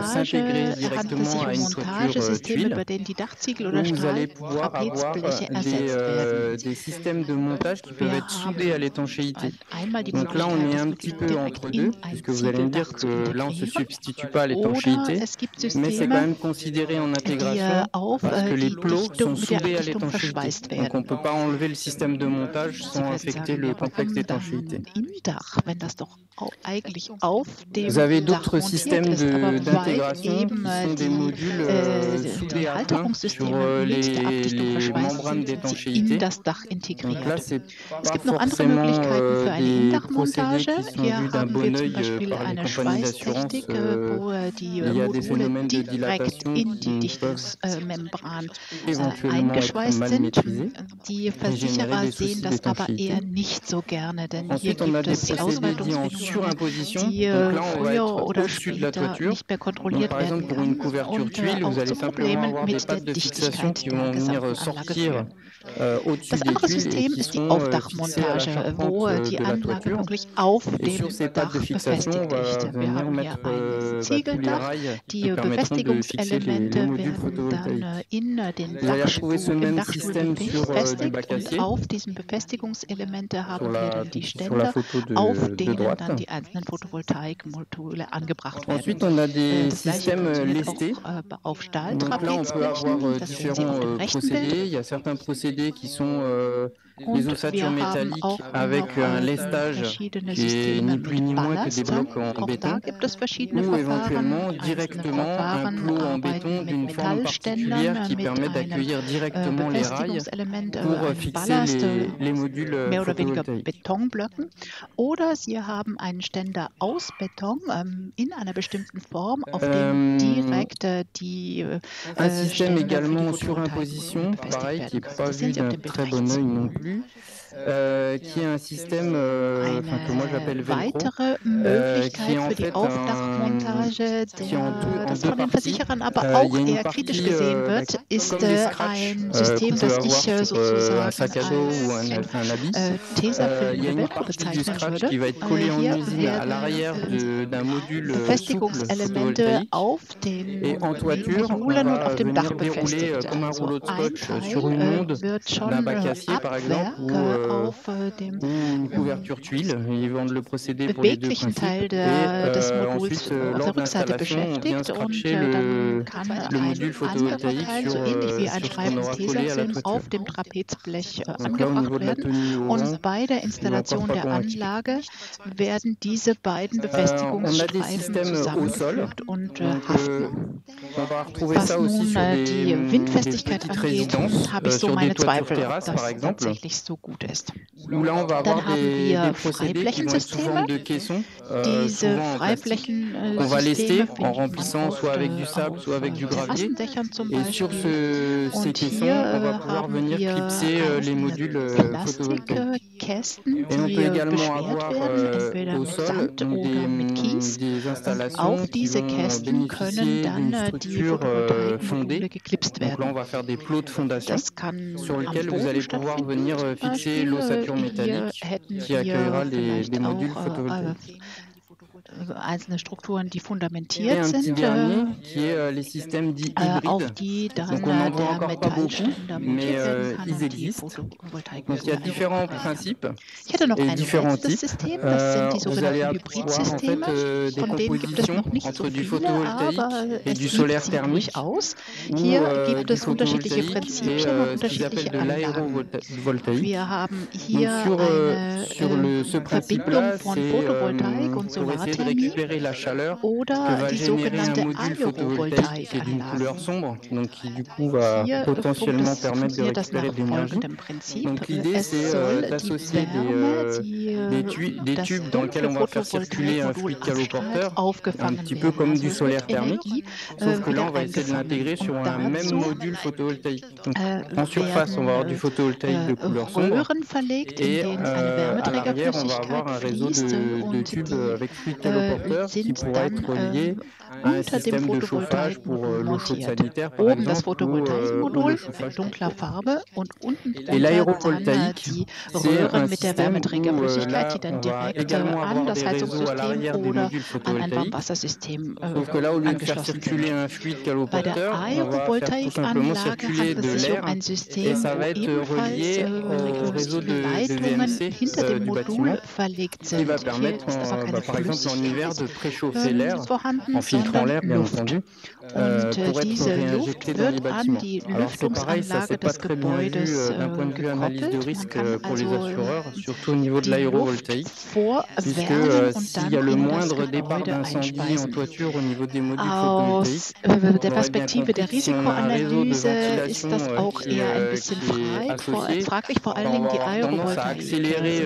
s'intégrer directement à une toiture tuile. Où vous allez pouvoir avoir des systèmes de montage qui peuvent être soudés à l'étanchéité. Donc là, on est un petit peu entre deux, puisque vous allez me dire que là, on se substitue pas à l'étanchéité, mais c'est quand même considéré en intégration parce que les plots sont soudés à l'étanchéité. Donc on ne peut pas enlever le système de montage sans affecter le complexe d'étanchéité. Vous avez d'autres systèmes d'intégration qui sont des modules soudés à plein sur les membranes d'étanchéité. Donc là, c'est pas forcément des procédés qui sont vus d'un bon œil par les compagnies d'assurance. Il y a des phénomènes de dilatation qui peuvent éventuellement être mal maîtrisés et générer des soucis d'étanchéité. Ensuite, on a des procédés dits en surimposition. Donc là, on va être au-dessus de la toiture. Donc, par exemple, pour une couverture tuile, vous allez simplement avoir des pattes de fixation qui vont venir sortir au-dessus des tuiles et qui sont fixées à la charpente de la toiture. Et sur ces pattes de fixation, on va venir mettre tous les rails qui permettront de fixer les modules photovoltaïques. Vous allez retrouver ce même système sur du bac acier, sur la photo de droite. Ensuite, on a des systèmes lestés. Donc là, on peut avoir différents procédés. Il y a certains procédés qui sont les ossatures métalliques avec un lestage qui est ni plus ni moins que des blocs en béton, ou éventuellement directement un plot en béton d'une forme particulière qui permet d'accueillir directement les rails pour fixer les modules photovoltaïques.
Oder Sie haben einen Ständer aus Beton in einer bestimmten Form, auf dem direkt die
un système également en surimposition, pareil, qui n'est pas vu d'un très bon œil non plus. Qui est un système que moi j'appelle Velcro, qui est en fait qui en deux parties. Il y a une partie comme des scratchs qu'on peut avoir sur un sac à dos ou un habit. Il y a une partie du scratch qui va être collée en usine à l'arrière d'un module souple photovoltaïque. Et en toiture, on va venir dérouler comme un rouleau de scotch sur une onde d'un bac acier par exemple. exemple, ou une couverture tuile. Ils vendent le procédé pour les deux principes. Et ensuite, lors de l'installation, on vient scratcher le module photovoltaïque sur ce qu'on aura collé à la toiture. Donc là, au niveau de la tenue au vent,
bei der Installation der Anlage werden diese beiden Befestigungsstreifen zusammengefügt und haften. Was nun die Windfestigkeit angeht, habe ich so meine Zweifel, ob das tatsächlich so gut ist. Dann haben wir Freiflächensysteme. Diese Freiflächensysteme
en remplissant soit avec du sable, soit avec du gravier. Et sur ces caissons, on va pouvoir venir clipser les modules photovoltaïques. Et on peut également avoir au sol des installations qui vont bénéficier d'une structure fondée. Donc là, on va faire des plots de fondation sur lesquels vous allez pouvoir venir fixer l'ossature métallique qui accueillera les modules photovoltaïques.
Einzelne Strukturen, die fundamentiert sind,
qui est les systèmes dits
auf die dann
donc on n'en voit
der
encore pas beaucoup,
Metallständer
mais
montiert werden kann
ils
und die
existent.
Photovoltaik
Donc il y a différents principes
Ich hätte noch
et
ein
différents
letztes
types.
System, das sind die
Vous allez
sogenannten
avoir en
Hybridsysteme.
fait des
Von denen gibt es
compositions
noch nicht so
entre du
viele,
photovoltaïque
aber
et
es
du
gibt
solaire
sie
thermique.
durchaus.
Ou
Hier gibt
du
es unterschiedliche
photovoltaïque
Prinzipien
et
und
ce qu'ils appellent
unterschiedliche
de
Anlagen.
l'aérovoltaïque.
Wir haben
Donc
hier
sur ce
eine Verbindung
principe-là,
von
c'est
Photovoltaik und
pour essayer de
Solarthermie
récupérer la chaleur que
oder
va
die
générer un
sogenannte
module photovoltaïque qui est d'une couleur
Agrovoltaikanlage.
sombre, donc qui du coup va
Hier
potentiellement permettre de
funktioniert das
récupérer
nach
de l'énergie.
folgendem Prinzip.
Donc l'idée
Es
c'est
soll die
d'associer
Wärme,
des
das
tubes dans lesquels on va faire circuler un fluide caloporteur, un
aufgefangen
petit peu
werden.
comme du
Also
solaire
wird
thermique,
Energie
sauf que là on
wieder
va essayer de l'intégrer sur un même
dazu
module photovoltaïque. Donc en surface on va avoir du photovoltaïque de couleur sombre
Röhren verlegt, in
et
denen eine
à l'arrière on va
Wärmeträgerflüssigkeit
avoir un réseau
fließt
de
und
tubes
die
avec fluide caloporteur qui
sind
pourra
dann
être lié à un
unter dem
système de chauffage pour
Photovoltaikmodul
l'eau chaude
montiert.
sanitaire par
Oben das
exemple ou
Photovoltaikmodul
le
in
chauffage.
dunkler Farbe und unten
Et
drunter dann
l'aérovoltaïque,
die
c'est
Röhren
un
mit der
système où
Wärmeträgerflüssigkeit, die
là,
dann
on va
direkt
également
an
avoir
das
des réseaux à
Heizungssystem
l'arrière des
oder
modules
an ein
photovoltaïques.
Warmwassersystem
Sauf que là, au lieu de faire
angeschlossen
circuler
sind.
un fluide
Bei der
caloporteur, on va faire tout simplement
Agrovoltaikanlage
circuler
handelt es
de
sich um
l'air
ein
et
System,
ça
wo
va être
ebenfalls
relié au réseau de
Leitungen
VMC
hinter dem
du
Modul
bâtiment
verlegt
qui
sind.
va
Hier
permettre,
ist also keine
par exemple en hiver, de préchauffer l'air
vorhanden,
en filtrant l'air,
sondern
bien
Luft.
entendu,
Und
pour être
diese
réinjecté
Luft
dans les
wird an
bâtiments.
die
Alors c'est pareil, ça
Lüftungsanlage
c'est pas
des
très bien vu
Gebäudes
d'un point de vue analyse de
gekoppelt. Man
risque
kann
pour les
also
assureurs, surtout au niveau de
die
l'aérovoltaïque,
Luft
puisque
vorwärmen und
s'il
dann
y a le
in das
moindre départ
Gebäude
d'incendie en
einspeisen.
toiture au niveau des modules photovoltaïques,
Aus der
on aurait bien
Perspektive der
compris que si on a un réseau de
Risikoanalyse ist
ventilation
das auch
qui
eher ein
est
bisschen
associé,
fraglich, vor allen
on
Dingen
va
die
avoir tendance à
Agrovoltaik.
accélérer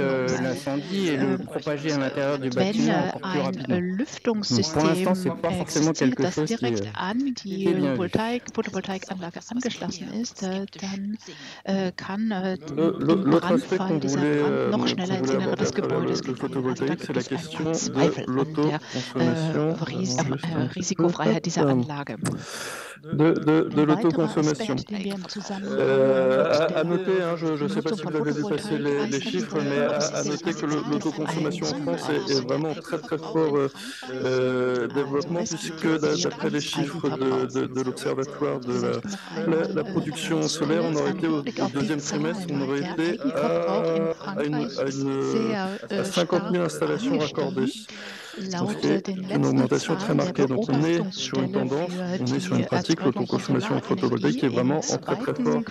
l'incendie et le propager à l'intérieur du
Wenn
bâtiment encore plus
ein
rapidement.
Lüftungssystem
Donc, pour l'instant, c'est pas forcément
existiert,
quelque
das
chose qui
direkt
est
an die
bien vu.
Photovoltaikanlage angeschlossen ist, dann kann im
L'autre aspect
Brandfall
qu'on
dieser
voulait,
Brand noch
qu'on
schneller ins
voulait
Innere
aborder à
des
travers
Gebäudes
le
gelangen. Also da
photovoltaïque, c'est
gibt
la
es
question
einfach
de
Zweifel an
l'autoconsommation.
der Risikofreiheit dieser Anlage.
De
Ein weiterer
l'autoconsommation.
Aspekt, den wir im Zusammenhang
À noter, je ne sais pas si vous avez vu passer les chiffres, mais à noter que l'autoconsommation en France est vraiment très très fort développement, puisque d'après les chiffres de l'Observatoire de la production solaire, on aurait été au deuxième trimestre, on aurait été à 50 000 installations raccordées.
Laut den
Une
letzten
augmentation très
Zahlen der
marquée. Donc on est sur une tendance, on est sur une pratique, l'autoconsommation photovoltaïque qui est vraiment en très très fort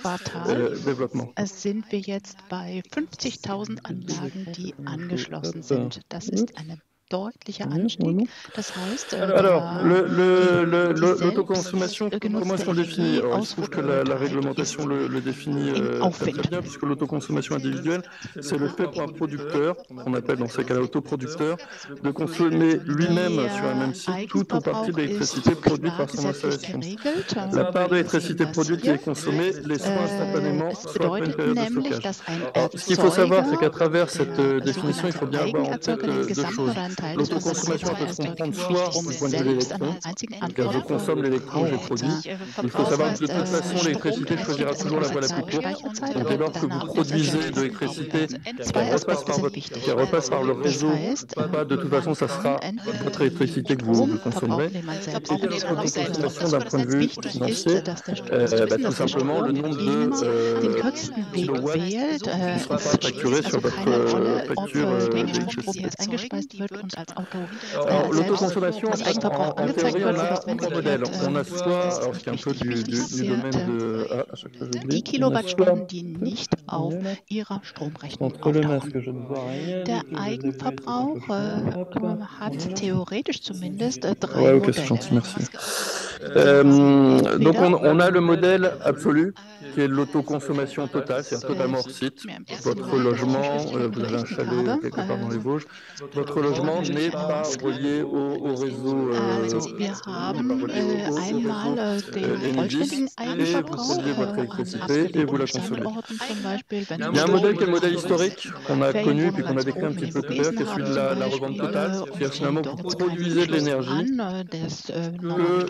développement.
Sind wir jetzt bei 50.000 Anlagen, die angeschlossen sind. Das ist eine deutlicher Anstieg. Das heißt,
alors, l'autoconsommation, comment est-ce qu'on définit? Alors, il se trouve que la réglementation le définit très bien, puisque l'autoconsommation individuelle, c'est le fait pour un producteur, qu'on appelle dans ces cas-là autoproducteur, de consommer lui-même sur un même site tout ou partie de l'électricité produite par son installation. La part d'électricité produite qui est consommée les soit instantanément, soit après une période de stockage. Alors, ce qu'il faut savoir, c'est qu'à travers cette définition, il faut bien avoir en tête deux choses.
Teil des
L'autoconsommation peut se comprendre soit
Strom
du point de vue de
selbst an
l'électron,
einen einzigen
c'est-à-dire je
Antwort.
consomme l'électron, je produis. Il faut savoir que de toute façon, l'électricité choisira toujours la voie la plus courte. Donc dès lors que vous produisez de l'électricité qui repasse par le réseau, de toute façon, ça sera votre électricité que vous consommerez. Et l'autoconsommation d'un point de vue financier, tout simplement le nombre de kilowatts ne sera pas facturé sur votre facture d'électricité. Alors, l'autoconsommation, en théorie, on a trois modèles. On a soit, alors c'est un peu du domaine de... Ah, à chaque fois
Die Kilowattstunden, die nicht auf ihrer Stromrechnung auftauchen. Der Eigenverbrauch hat theoretisch zumindest drei
ok, c'est gentil, merci. Donc on a le modèle absolu qui est l'autoconsommation totale, c'est totalement hors site. Votre logement, vous avez un chalet quelque part dans les Vosges, votre logement n'est pas relié au réseau Enedis, et vous produisez votre électricité et vous la consommez. Il y a un modèle qui est le modèle historique qu'on a connu puis qu'on a décrit un petit peu tout à l'heure, qui est celui de la revente totale, c'est-à-dire finalement vous produisez de l'énergie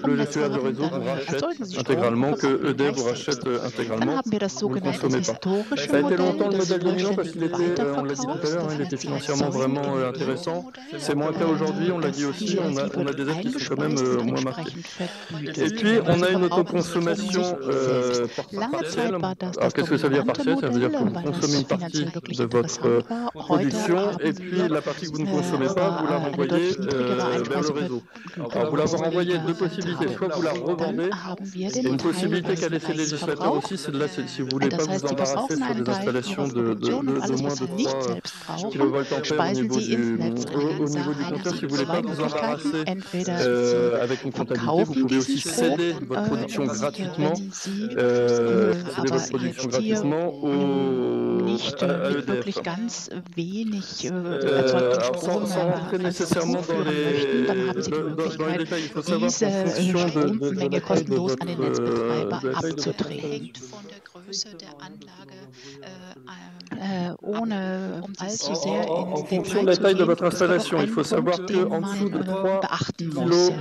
que le gestionnaire de réseau vous rachète intégralement, que EDF vous rachète intégralement, vous ne consommez pas. Ça a été longtemps le modèle dominant parce qu'il était, on l'a dit tout à l'heure, il était financièrement vraiment intéressant. C'est moins le cas aujourd'hui, on l'a dit aussi, on a des aides qui sont quand même moins marquées. Et puis on a une autoconsommation partielle. Alors qu'est-ce que ça veut dire partielle? Ça veut dire que vous consommez une partie de votre production et puis la partie que vous ne consommez pas, vous la renvoyez vers le réseau. Alors vous la renvoyez deux possibilités, soit vous la revendez, et une possibilité qu'a laissé le législateur aussi, c'est de là, si vous ne voulez pas vous embarrasser sur des installations de moins de 3 kVA au niveau du compteur, si vous ne voulez pas vous embarrasser avec une comptabilité, vous pouvez aussi céder votre production gratuitement, à EDF. Sans rentrer nécessairement dans les détails, il faut savoir qu'en fonction de la taille de votre en fonction de la taille de votre installation, il faut savoir qu'en dessous de 3 kilowatts,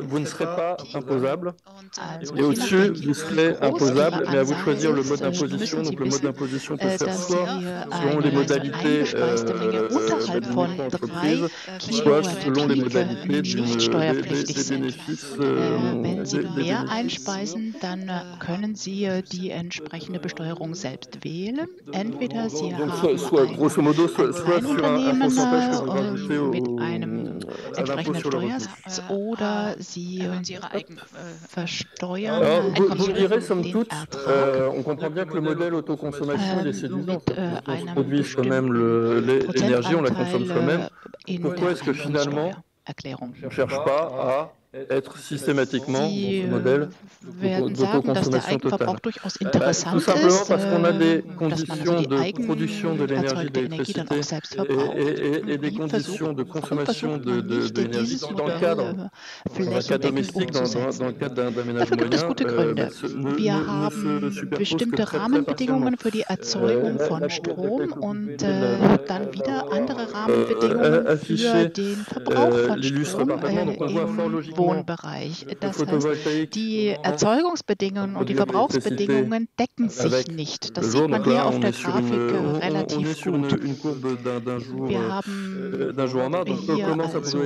vous ne serez pas imposable. Et au-dessus, vous serez imposable, mais à vous de choisir le mode d'imposition. Donc le mode d'imposition peut se faire soit selon les modalités d'une micro-entreprise, soit selon les modalités des bénéfices.
Wenn Sie mehr einspeisen, dann können Sie die entsprechende Besteuerung selbst wählen. Entweder Sie haben ein Unternehmen mit einem entsprechenden Steuersatz oder Sie versteuern
vous direz, somme toute, on comprend bien que le modèle autoconsommation est séduisant. On produit soi-même l'énergie, on la consomme soi-même. Pourquoi est-ce que finalement, on ne cherche pas à être systématiquement dans ce modèle d'autoconsommation totale? Tout simplement parce qu'on a des conditions de production de l'énergie de l'électricité et des conditions de consommation d'énergie dans le cadre domestique, dans le cadre d'un ménage moyen,
Wir haben bestimmte Rahmenbedingungen für die Erzeugung von Strom und dann wieder andere Rahmenbedingungen für den Verbrauch von Strom im Wohnbereich. Das heißt, die Erzeugungsbedingungen und die Verbrauchsbedingungen decken sich nicht. Das sieht man hier auf der Grafik relativ gut. Wir haben hier also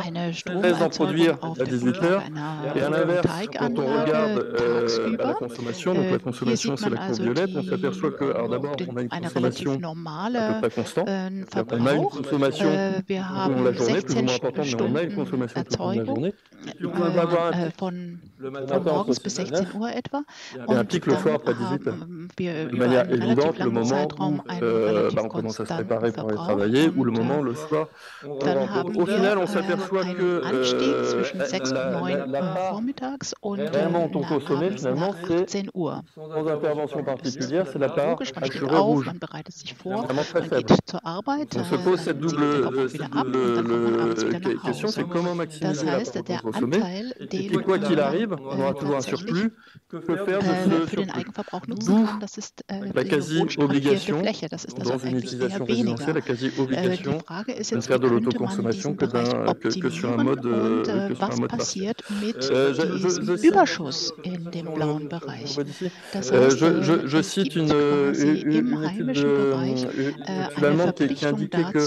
eine Stromerzeugung auf der Photovoltaikanlage tagsüber. Hier sieht man also eine relativ normale Verbrauch. Wir haben 16 Stunden Erzeugung von morgens bis 16 Uhr etwa.
Und dann haben wir über einen relativ langen Zeitraum einen relativ konstanten Verbrauch. Dann haben wir einen Anstieg zwischen 6 und 9 Uhr vormittags und abends nach 18 Uhr. Logisch, man steht auf, man bereitet sich vor, man geht zur Arbeit, dann geht man wieder ab und dann kommt man abends wieder nach Hause. comment maximiser la potence consommée. Et puis quoi qu'il arrive, on aura toujours un surplus. Que faire de ce surplus? D'où la quasi-obligation, dans une utilisation résidentielle, la quasi-obligation de faire de l'autoconsommation que sur un mode partiel.
Überschuss in dem blauen Bereich. Das heißt,
je cite une étude allemande qui indiquait que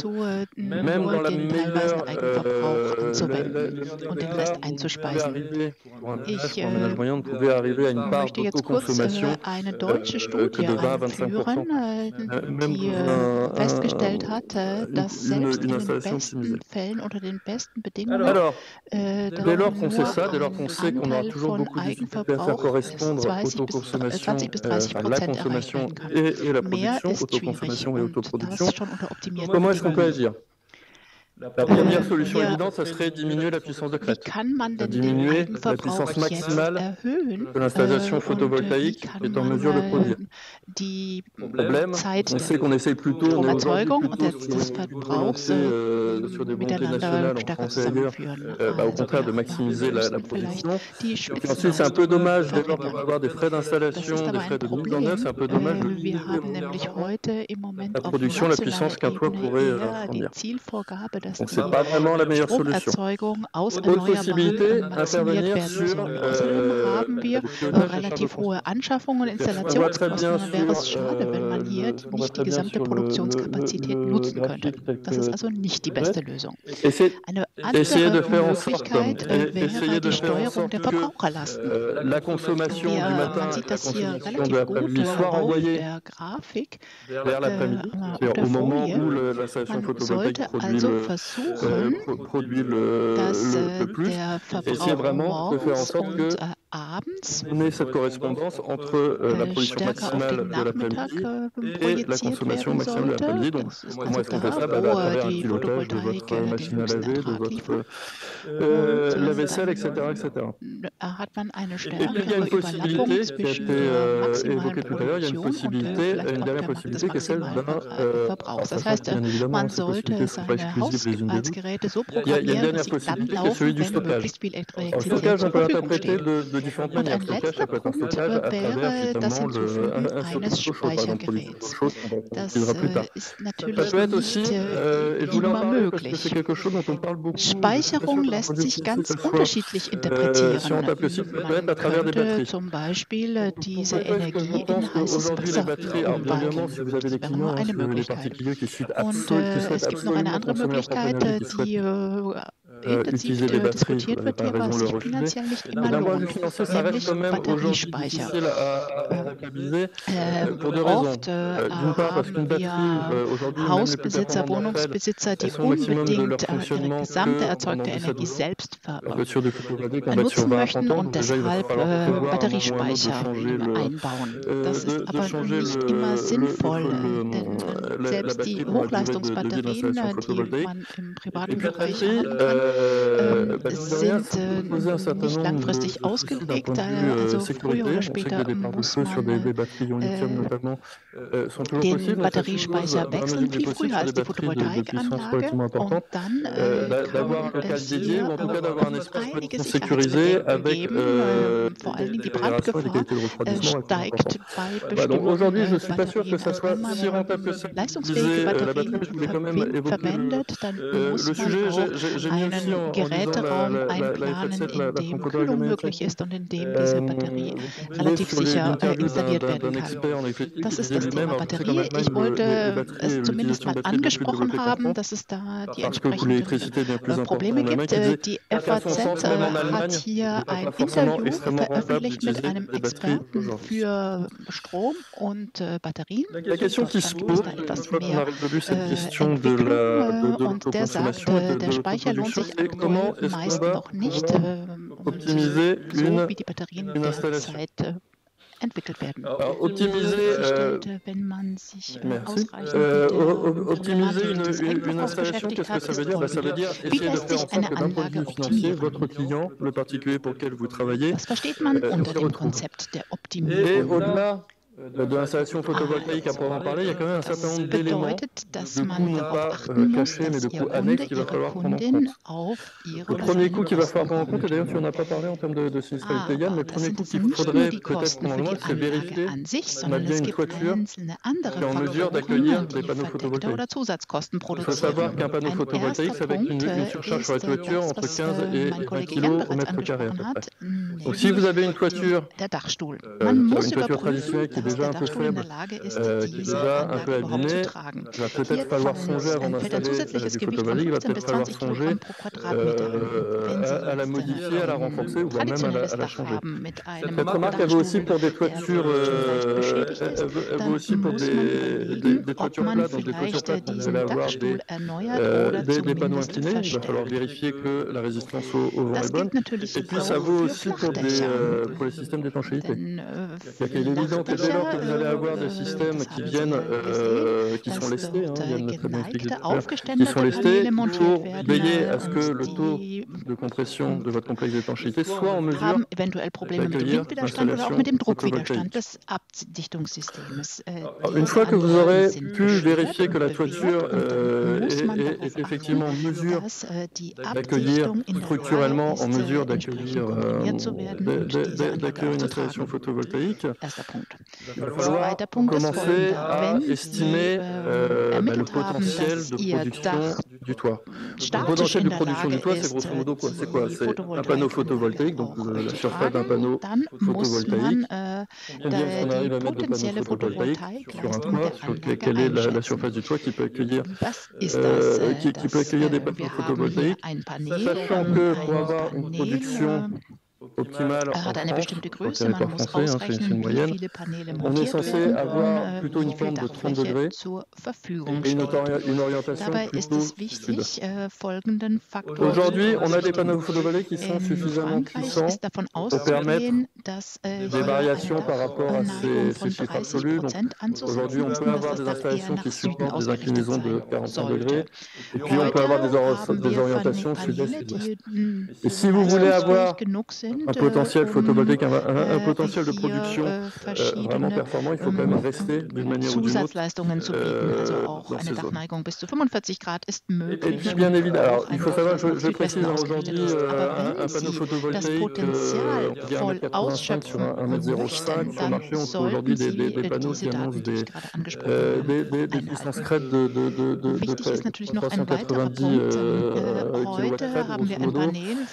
même dans la meilleure ménage moyen, on pouvait arriver à une part d'autoconsommation que de 20 à 25%. Même
festgestellt hat, dass selbst in den besten Fällen unter den besten Bedingungen
alors, dès lors qu'on sait ça, dès lors qu'on sait qu'on aura toujours beaucoup de difficultés à faire correspondre autoconsommation, la consommation et la production, autoconsommation et autoproduction, comment est-ce qu'on peut agir? La première solution évidente, ça serait diminuer la puissance de crête, diminuer la puissance maximale que l'installation photovoltaïque est en mesure de produire. Problème, on sait qu'on essaye plutôt, on est aujourd'hui plutôt sur des montées nationales en France et ailleurs, au contraire de maximiser la production. Et puis ensuite, c'est un peu dommage, dès lors qu'on va avoir des frais d'installation, des frais de mise en œuvre, c'est un peu dommage de limiter la production, la puissance qu'un toit pourrait fournir. Donc c'est pas vraiment la meilleure solution. Autre possibilité, intervenir sur
relativ hohe Anschaffungen und Installationskosten, wäre es schade, wenn man hier nicht die gesamte Produktionskapazität nutzen könnte. Das ist also nicht die beste Lösung. Eine andere Möglichkeit wäre die Steuerung der Verbraucherlasten. Man sieht das hier relativ gut auf der Grafik, auf der Folie. Man sollte also versuchen, dass der Verbrauch morgens und abends
cette correspondance entre la production maximale de l'après-midi et la consommation maximale de l'après-midi. Donc, comment est-ce qu'on fait ça? À travers un pilotage de votre machine à laver, de votre lave-vaisselle, etc., etc. Et puis, il y a une possibilité qui a été évoquée tout à l'heure, il y a une dernière possibilité qui est celle d'un, bien évidemment, ces possibilités ne sont pas exclusives les unes des autres. Il y a une dernière possibilité qui est celui du stockage. Le stockage, on peut l'interpréter de différentes manières. Le stockage, ça peut être un stockage à travers évidemment un stockage chaud, par exemple, production chaude qu'on utilisera plus tard. Ça peut être aussi, et je voulais en parler parce que c'est quelque chose dont on parle beaucoup.
Speicherung lässt sich ganz unterschiedlich interpretieren.
Man könnte
zum Beispiel diese Energie in heißes Wasser umwandeln. Das wäre nur eine Möglichkeit. Und es gibt noch eine andere Möglichkeit, die intensiv diskutiert wird, die aber sich finanziell nicht immer lohnt, nämlich Batteriespeicher. Oft haben wir Hausbesitzer, Wohnungsbesitzer, die unbedingt ihre gesamte erzeugte Energie selbst nutzen möchten und deshalb Batteriespeicher einbauen. Das ist aber nicht immer sinnvoll, denn selbst die Hochleistungsbatterien, die man im privaten Bereich haben kann, sind nicht langfristig ausgelegt. Also früher oder später muss man den Batteriespeicher wechseln, viel früher als die Photovoltaikanlage. Und dann kann es hier einige Sicherheitsbedenken geben, vor allem die Brandgefahr steigt bei bestimmten Batterien. Also wenn man leistungsfähige Batterien verwendet, dann muss man auch einen Geräteraum einplanen, in dem Kühlung möglich ist und in dem diese Batterie relativ sicher installiert werden kann. Das ist das Thema Batterie. Ich wollte es zumindest mal angesprochen haben, dass es da die entsprechenden Probleme gibt. Die FAZ hat hier ein Interview veröffentlicht mit einem Experten für Strom und Batterien. Dort ist da etwas mehr Entwicklung und der sagt, der Speicher lohnt sich meist noch nicht, so wie die Batterien derzeit entwickelt werden. Wenn man sich
optimiser une installation, qu'est-ce que ça veut dire? Ça veut dire essayer de faire en sorte que d'un point de vue financier, votre client, le particulier pour lequel vous travaillez,
das versteht man unter dem Konzept der Optimierung.
Et au-delà de l'installation photovoltaïque à proprement parler, il y a quand même un certain nombre d'éléments, de coûts non pas cachés, mais de coûts annexes qu'il va falloir prendre en compte. Le premier coût qu'il va falloir prendre en compte, et d'ailleurs tu n'en as pas parlé en termes de sinistralité égale, mais le premier coût qu'il faudrait peut-être prendre en compte, c'est vérifier qu'on a bien une toiture qui est en mesure d'accueillir des panneaux photovoltaïques. Il faut savoir qu'un panneau photovoltaïque, ça va être une surcharge sur la toiture entre 15 et 20 kg au mètre carré à peu près. Donc si vous avez une toiture, traditionnelle qui est déjà un peu faible, qui est déjà un peu abîmée, il va peut-être falloir songer avant d'installer du photovoltaïque, il va peut-être falloir songer à la modifier, à la renforcer ou même à la changer. Cette remarque, elle vaut aussi pour des toitures, elle vaut aussi pour des toitures plates, donc des toitures plates, vous allez avoir des panneaux inclinés, il va falloir vérifier que la résistance au vent est bonne, et puis ça vaut aussi pour les systèmes d'étanchéité. Il est évident que dès lors que vous allez avoir des systèmes qui viennent, qui sont lestés, Yann très bien expliqué tout à l'heure, qui sont lestés, pour veiller à ce que le taux de compression de votre complexe d'étanchéité soit en mesure d'accueillir l'installation photovoltaïque. Une fois que vous aurez pu vérifier que la toiture est effectivement en mesure d'accueillir, structurellement en mesure d'accueillir une installation photovoltaïque, il va falloir commencer à estimer le potentiel de production du toit. Le potentiel de production du toit, c'est grosso modo quoi? C'est quoi? C'est un panneau photovoltaïque, donc la surface d'un panneau photovoltaïque. Combien est-ce qu'on arrive à mettre de panneaux photovoltaïques sur un toit? Quelle est la surface du toit qui peut accueillir des panneaux photovoltaïques? Sachant que pour avoir une production optimale en France, sur le territoire français, c'est une moyenne, on est censé avoir plutôt une forme de 30 degrés et une orientation plutôt sud. Aujourd'hui, on a des panneaux photovoltaïques qui sont suffisamment puissants pour permettre des variations par rapport à ces chiffres absolus. Donc, aujourd'hui, on peut avoir des installations qui supportent des inclinaisons de 45 degrés et puis on peut avoir des orientations sud-est-sud-ouest. Et si vous voulez avoir un potentiel photovoltaïque, un potentiel de production vraiment performant, il faut quand même rester d'une manière ou d'une autre dans ces zones. Et puis bien évidemment, alors il faut savoir, je précise aujourd'hui, un panneau photovoltaïque, on dit 1,85 m sur 1,05 m sur le marché, on trouve aujourd'hui des panneaux qui annoncent des puissances crêtes de 390 kW grosso modo. Il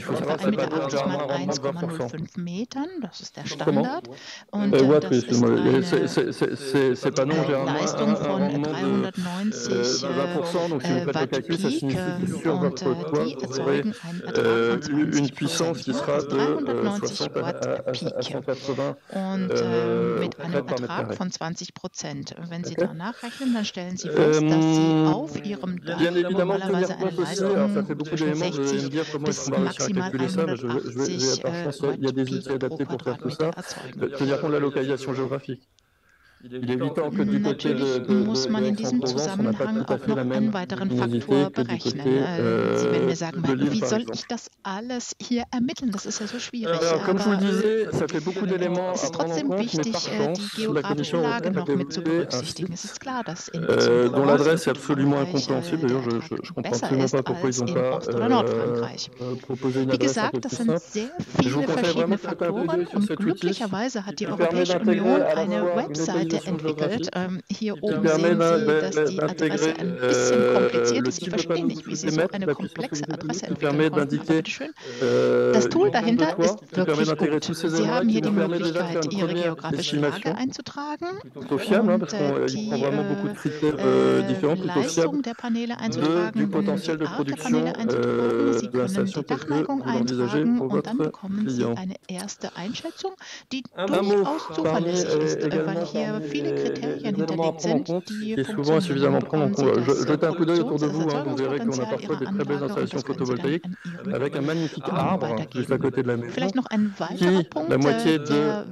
faut savoir que ça peut légèrement 1,05 Metern, das ist der Standard. Und ces panneaux ont généralement un rendement de 20%, donc si vous faites le calcul, ça signifie que sur votre toit, vous aurez une puissance qui sera de 60 à 180
mit einem Ertrag von 20%. Wenn Sie danach rechnen, dann stellen Sie fest, dass Sie auf Ihrem Dach normalerweise eine Leistung zwischen 60 bis maximal 180
il y a des outils adaptés pour faire tout ça. Tenir compte de la localisation géographique. Il est évident que du côté
muss man in diesem Zusammenhang auch noch einen weiteren Faktor berechnen. Sie werden mir sagen, wie soll ich das alles hier ermitteln? Das ist ja so schwierig. Es ist trotzdem wichtig, die geografische Lage noch mit zu berücksichtigen. Es ist klar, dass in
dont l'adresse est absolument incompréhensible. D'ailleurs, je ne comprends absolument pas pourquoi ils n'ont pas proposé une adresse un peu plus simple. Je vous conseille vraiment de faire un peu sur cet outil qui permet d'intégrer à la fois une localisation géographique,
hier oben sehen Sie, dass die Adresse ein bisschen kompliziert ist. Ich verstehe nicht, wie Sie so eine komplexe Adresse entwickeln konnten. Das Tool dahinter ist wirklich gut. Sie haben hier die Möglichkeit, Ihre geografische Lage einzutragen und die Leistung der Paneele einzutragen, die Art der Paneele einzutragen. Sie können die Dachneigung eintragen und dann bekommen Sie eine erste Einschätzung, die durchaus zuverlässig ist, weil hier viele Kriterien hinterlegt sind, die
qui est souvent insuffisamment pris en compte. Jetez un coup d'œil autour de vous, vous verrez qu'on a parfois des très belles installations photovoltaïques avec un magnifique arbre juste à côté de la maison qui, la moitié de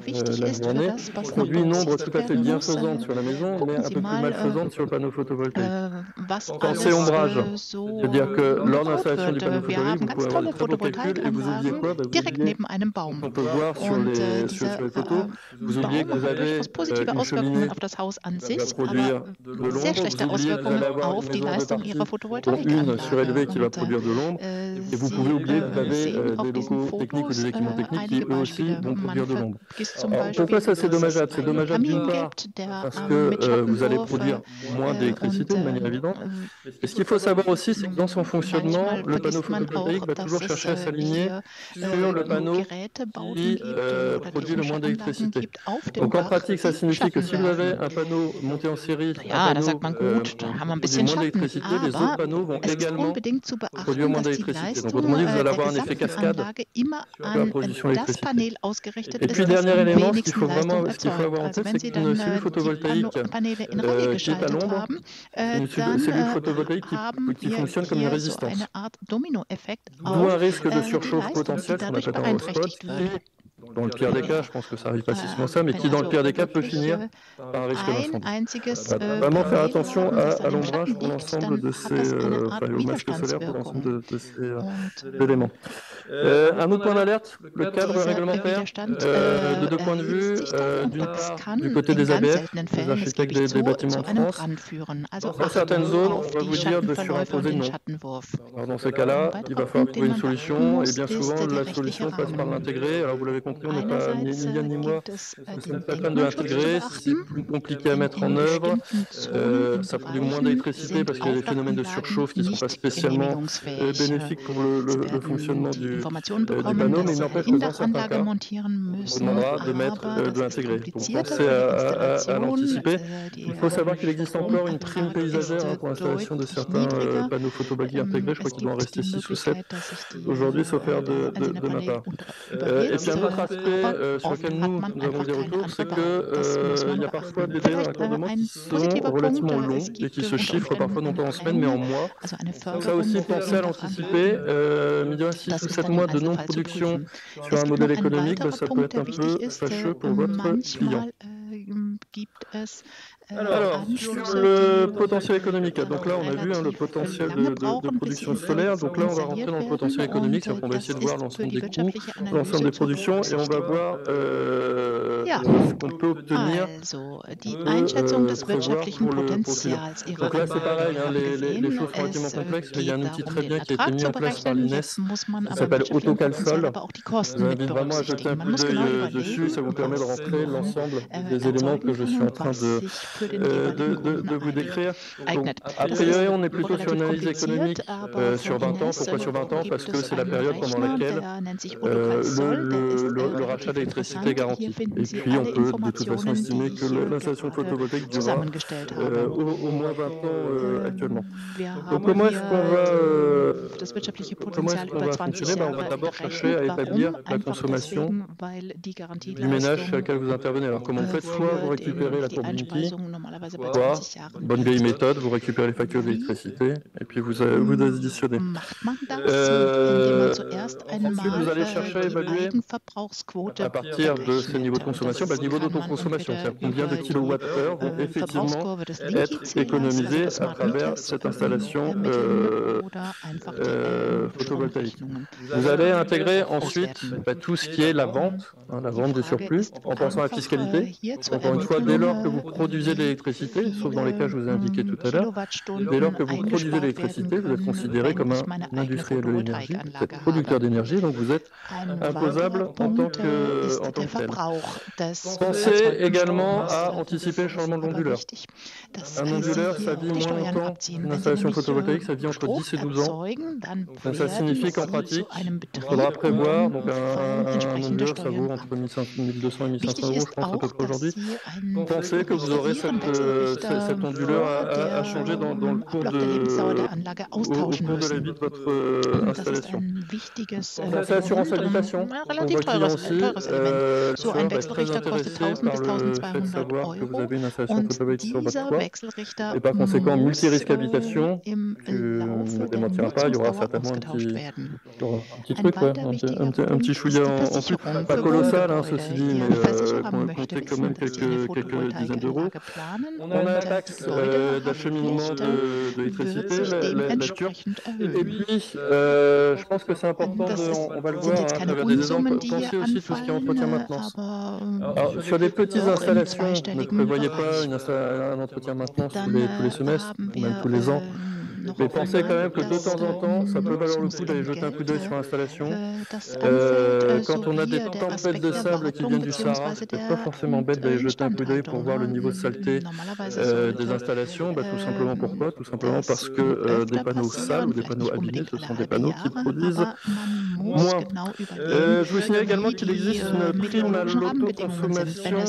la journée, produit une ombre tout à fait bienfaisante sur la maison, mais un peu plus malfaisante sur le panneau photovoltaïque. Pensez ombrage, c'est-à-dire que lors de l'installation du panneau photovoltaïque, vous pouvez avoir de très beaux calculs et vous oubliez quoi? Vous oubliez, on peut voir sur les photos, vous oubliez que vous avez une cheminée qui va produire de l'ombre, vous oubliez que vous allez avoir une maison une surélevée qui va produire de l'ombre, et vous pouvez oublier que vous avez des locaux techniques ou des équipements techniques qui eux aussi vont produire de l'ombre. Pourquoi ça c'est dommageable? C'est dommageable d'une part parce que vous allez produire moins d'électricité de manière évidente. Et ce qu'il faut savoir aussi, c'est que dans son fonctionnement, le panneau photovoltaïque va toujours chercher à s'aligner sur le panneau qui produit le moins d'électricité. Donc en pratique, ça signifie que si vous avez un panneau monté en série, un panneau produit moins d'électricité, les autres panneaux vont également produire moins d'électricité. Donc autrement dit, vous allez avoir un effet cascade sur la production d'électricité. Et puis dernier élément, ce qu'il faut avoir en tête, c'est qu'une cellule photovoltaïque qui est à l'ombre, c'est une cellule photovoltaïque qui fonctionne comme une résistance. D'où un risque de surchauffe potentiel, ce qu'on appelle un hotspot, qui, dans le pire des cas, je pense que ça n'arrive pas si souvent ça, mais qui dans le pire des cas peut finir par un risque d'incendie. Vraiment faire attention à l'ombrage pour l'ensemble de ces, au masque solaire pour l'ensemble de ces éléments. Un autre point d'alerte, le cadre réglementaire de deux points de vue, d'une part du côté des ABF, des architectes des bâtiments de France. Dans certaines zones, on va vous dire de surimposer non. Alors dans ces cas-là, il va falloir trouver une solution, et bien souvent la solution passe par l'intégrer. Alors vous l'avez compris, on n'est pas ni Yann ni moi, ce n'est pas la peine de l'intégrer, c'est plus compliqué à mettre en œuvre, ça produit moins d'électricité parce qu'il y a des phénomènes de surchauffe qui ne sont pas spécialement bénéfiques pour le fonctionnement du panneau, mais il n'empêche que dans certains cas, on vous demandera de l'intégrer. Pour penser à l'anticiper, il faut savoir qu'il existe encore une prime paysagère pour l'installation de certains panneaux photovoltaïques intégrés, je crois qu'il doit en rester 6 ou 7 aujourd'hui, sauf erreur de ma part. Et puis un autre aspect sur lequel nous avons des retours, c'est qu'il y a parfois des délais dans l'accordement qui sont relativement longs et qui se chiffrent parfois non pas en semaines mais en mois. Donc ça aussi, pensez à l'anticiper. 6 ou 7 mois de non-production sur un modèle économique, ça peut être un peu fâcheux pour votre client. Alors, sur le potentiel économique, donc là on a vu le potentiel de production solaire, donc là on va rentrer dans le potentiel économique, c'est-à-dire qu'on va essayer de voir l'ensemble des coûts, l'ensemble des productions, et on va voir ce qu'on peut obtenir Donc là c'est pareil, les choses sont relativement complexes, mais il y a un outil très bien qui a été mis en place par l'INES, qui s'appelle AutoCalSol. Je vous invite vraiment à jeter un coup d'œil dessus, ça vous permet de rentrer l'ensemble des éléments que je suis en train de vous décrire. Donc, a priori, on est plutôt sur une analyse économique sur 20 ans. Pourquoi sur 20 ans? Parce que c'est la période pendant laquelle le rachat d'électricité est garanti. Et puis, on peut de toute façon estimer que l'installation photovoltaïque durera au moins 20 ans actuellement. Donc, comment est-ce qu'on va fonctionner? On va d'abord chercher à établir la consommation du ménage sur lequel vous intervenez. Alors, comment vous faites? Soit vous récupérez la courbe Linky, soit, bonne vieille méthode, vous récupérez les factures d'électricité et puis vous additionnez. Ensuite, vous allez chercher à évaluer à partir de ce niveau de consommation, le niveau d'autoconsommation, c'est-à-dire combien de kilowattheures vont effectivement être économisés à travers cette installation photovoltaïque. Vous allez intégrer ensuite tout ce qui est la vente du surplus, en pensant à la fiscalité. Encore une fois, dès lors que vous produisez de l'électricité, sauf dans les cas que je vous ai indiqués tout à l'heure, dès lors que vous produisez de l'électricité, vous êtes considéré comme un industriel de l'énergie, vous êtes producteur d'énergie, donc vous êtes imposable en tant que tel. Pensez également à anticiper le changement de l'onduleur. Un onduleur, ça vit moins longtemps qu'une installation photovoltaïque, ça vit entre 10 et 12 ans. Donc ça signifie qu'en pratique, il faudra prévoir, donc un onduleur, ça vaut entre 1200 et 1500 euros, je pense à peu près aujourd'hui. Pensez que vous aurez cet onduleur a changé dans le cours de la vie de votre installation. C'est Assurance Habitation. On voit client aussi.
So ein Wechselrichter kostet 1000 bis 1200 Euro und dieser Wechselrichter
et par conséquent, multirisque
muss
habitation,
im
tu ne
Laufe der
démentiras pas, il y aura
Nutzungsdauer
certainement
ausgetauscht werden.
un petit truc, ouais, un petit chouïa en plus, pas colossal, hein, ceci dit, mais compter quand même quelques dizaines d'euros. On a la taxe d'acheminement d'électricité, la turque, et puis je pense que c'est important, on va le voir à travers des exemples, penser aussi tout ce qui est entretien maintenance. Alors, sur des petites installations, ne prévoyez pas un entretien maintenance tous les semestres, ou même tous les ans. Mais pensez quand même que de temps en temps, ça peut valoir le coup d'aller jeter un coup d'œil sur l'installation. Quand on a des tempêtes de sable qui viennent du Sahara, c'est peut-être pas forcément bête d'aller jeter un coup d'œil pour voir le niveau de saleté des installations. Tout simplement pourquoi? Tout simplement parce que des panneaux sales ou des panneaux abîmés, ce sont des panneaux qui produisent moins. Je vous signale également qu'il existe une prime à l'autoconsommation.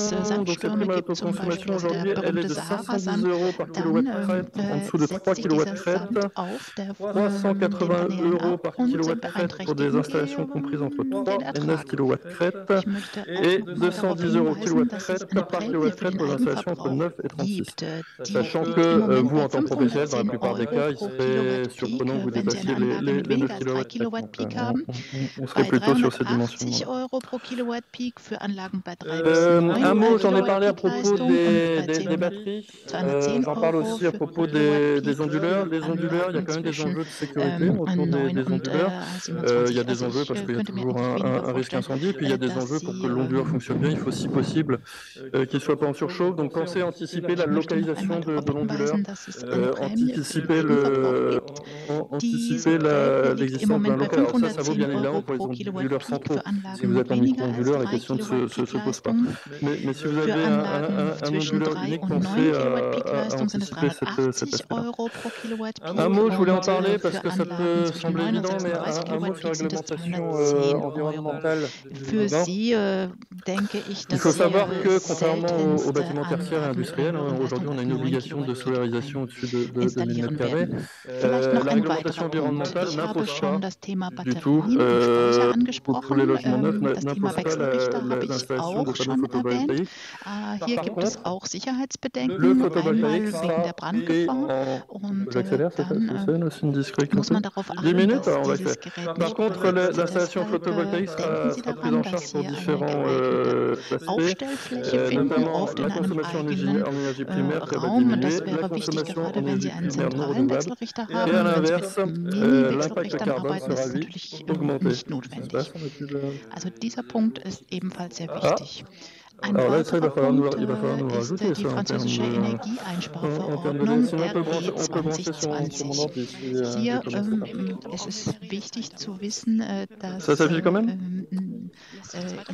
Donc cette prime à l'autoconsommation aujourd'hui, elle est de 510 € par kilowattheure en dessous de 3 kWh. 380 € par kilowattheure pour des installations comprises entre 3 et 9 kWh et 210 € kilowattheure par kilowattheure pour des installations entre 9 et 36. Sachant que vous, en tant que professionnel, dans la plupart des cas, il serait surprenant que vous dépassiez les 9 kWh. On serait plutôt sur cette dimension. Un mot, j'en ai parlé à propos des batteries. J'en parle aussi à propos des onduleurs. Les onduleurs, il y a quand même des enjeux de sécurité autour des onduleurs. Il y a des enjeux parce qu'il y a toujours un risque incendie. Et puis il y a des enjeux pour que l'onduleur fonctionne bien. Il faut, si possible, qu'il ne soit pas en surchauffe. Donc pensez à anticiper la localisation de l'onduleur, anticiper l'existence d'un local. Alors ça vaut bien évidemment pour les onduleurs centraux. Si vous êtes en micro-onduleur, la question ne se pose pas. Mais si vous avez un onduleur unique, pensez à anticiper cet aspect-là. Un mot, je voulais en parler parce que ça peut sembler évident, mais un mot sur la réglementation environnementale. Il faut savoir que, contrairement aux bâtiments tertiaires et industriels, aujourd'hui on a une obligation de solarisation au-dessus de 1000 m². La réglementation environnementale n'impose pas du tout, pour les logements neufs, n'impose pas l'installation de panneaux photovoltaïques. Par contre, le photovoltaïque sera pris j'accélère, c'est aussi une discrète. 10 minutes, alors on va faire. Par contre, l'installation photovoltaïque sera prise en charge pour différents aspects, notamment la consommation en énergie primaire qui va diminuer, la consommation en énergie primaire non renouvelable, et à l'inverse, l'impact carbone sera lui augmenté.
Also dieser Punkt ist ebenfalls sehr wichtig.
Alors là, ça, il va falloir nous rajouter
die französische Energieeinsparverordnung RE 2020. Hier ist es wichtig zu wissen, dass
ça s'affiche quand même
in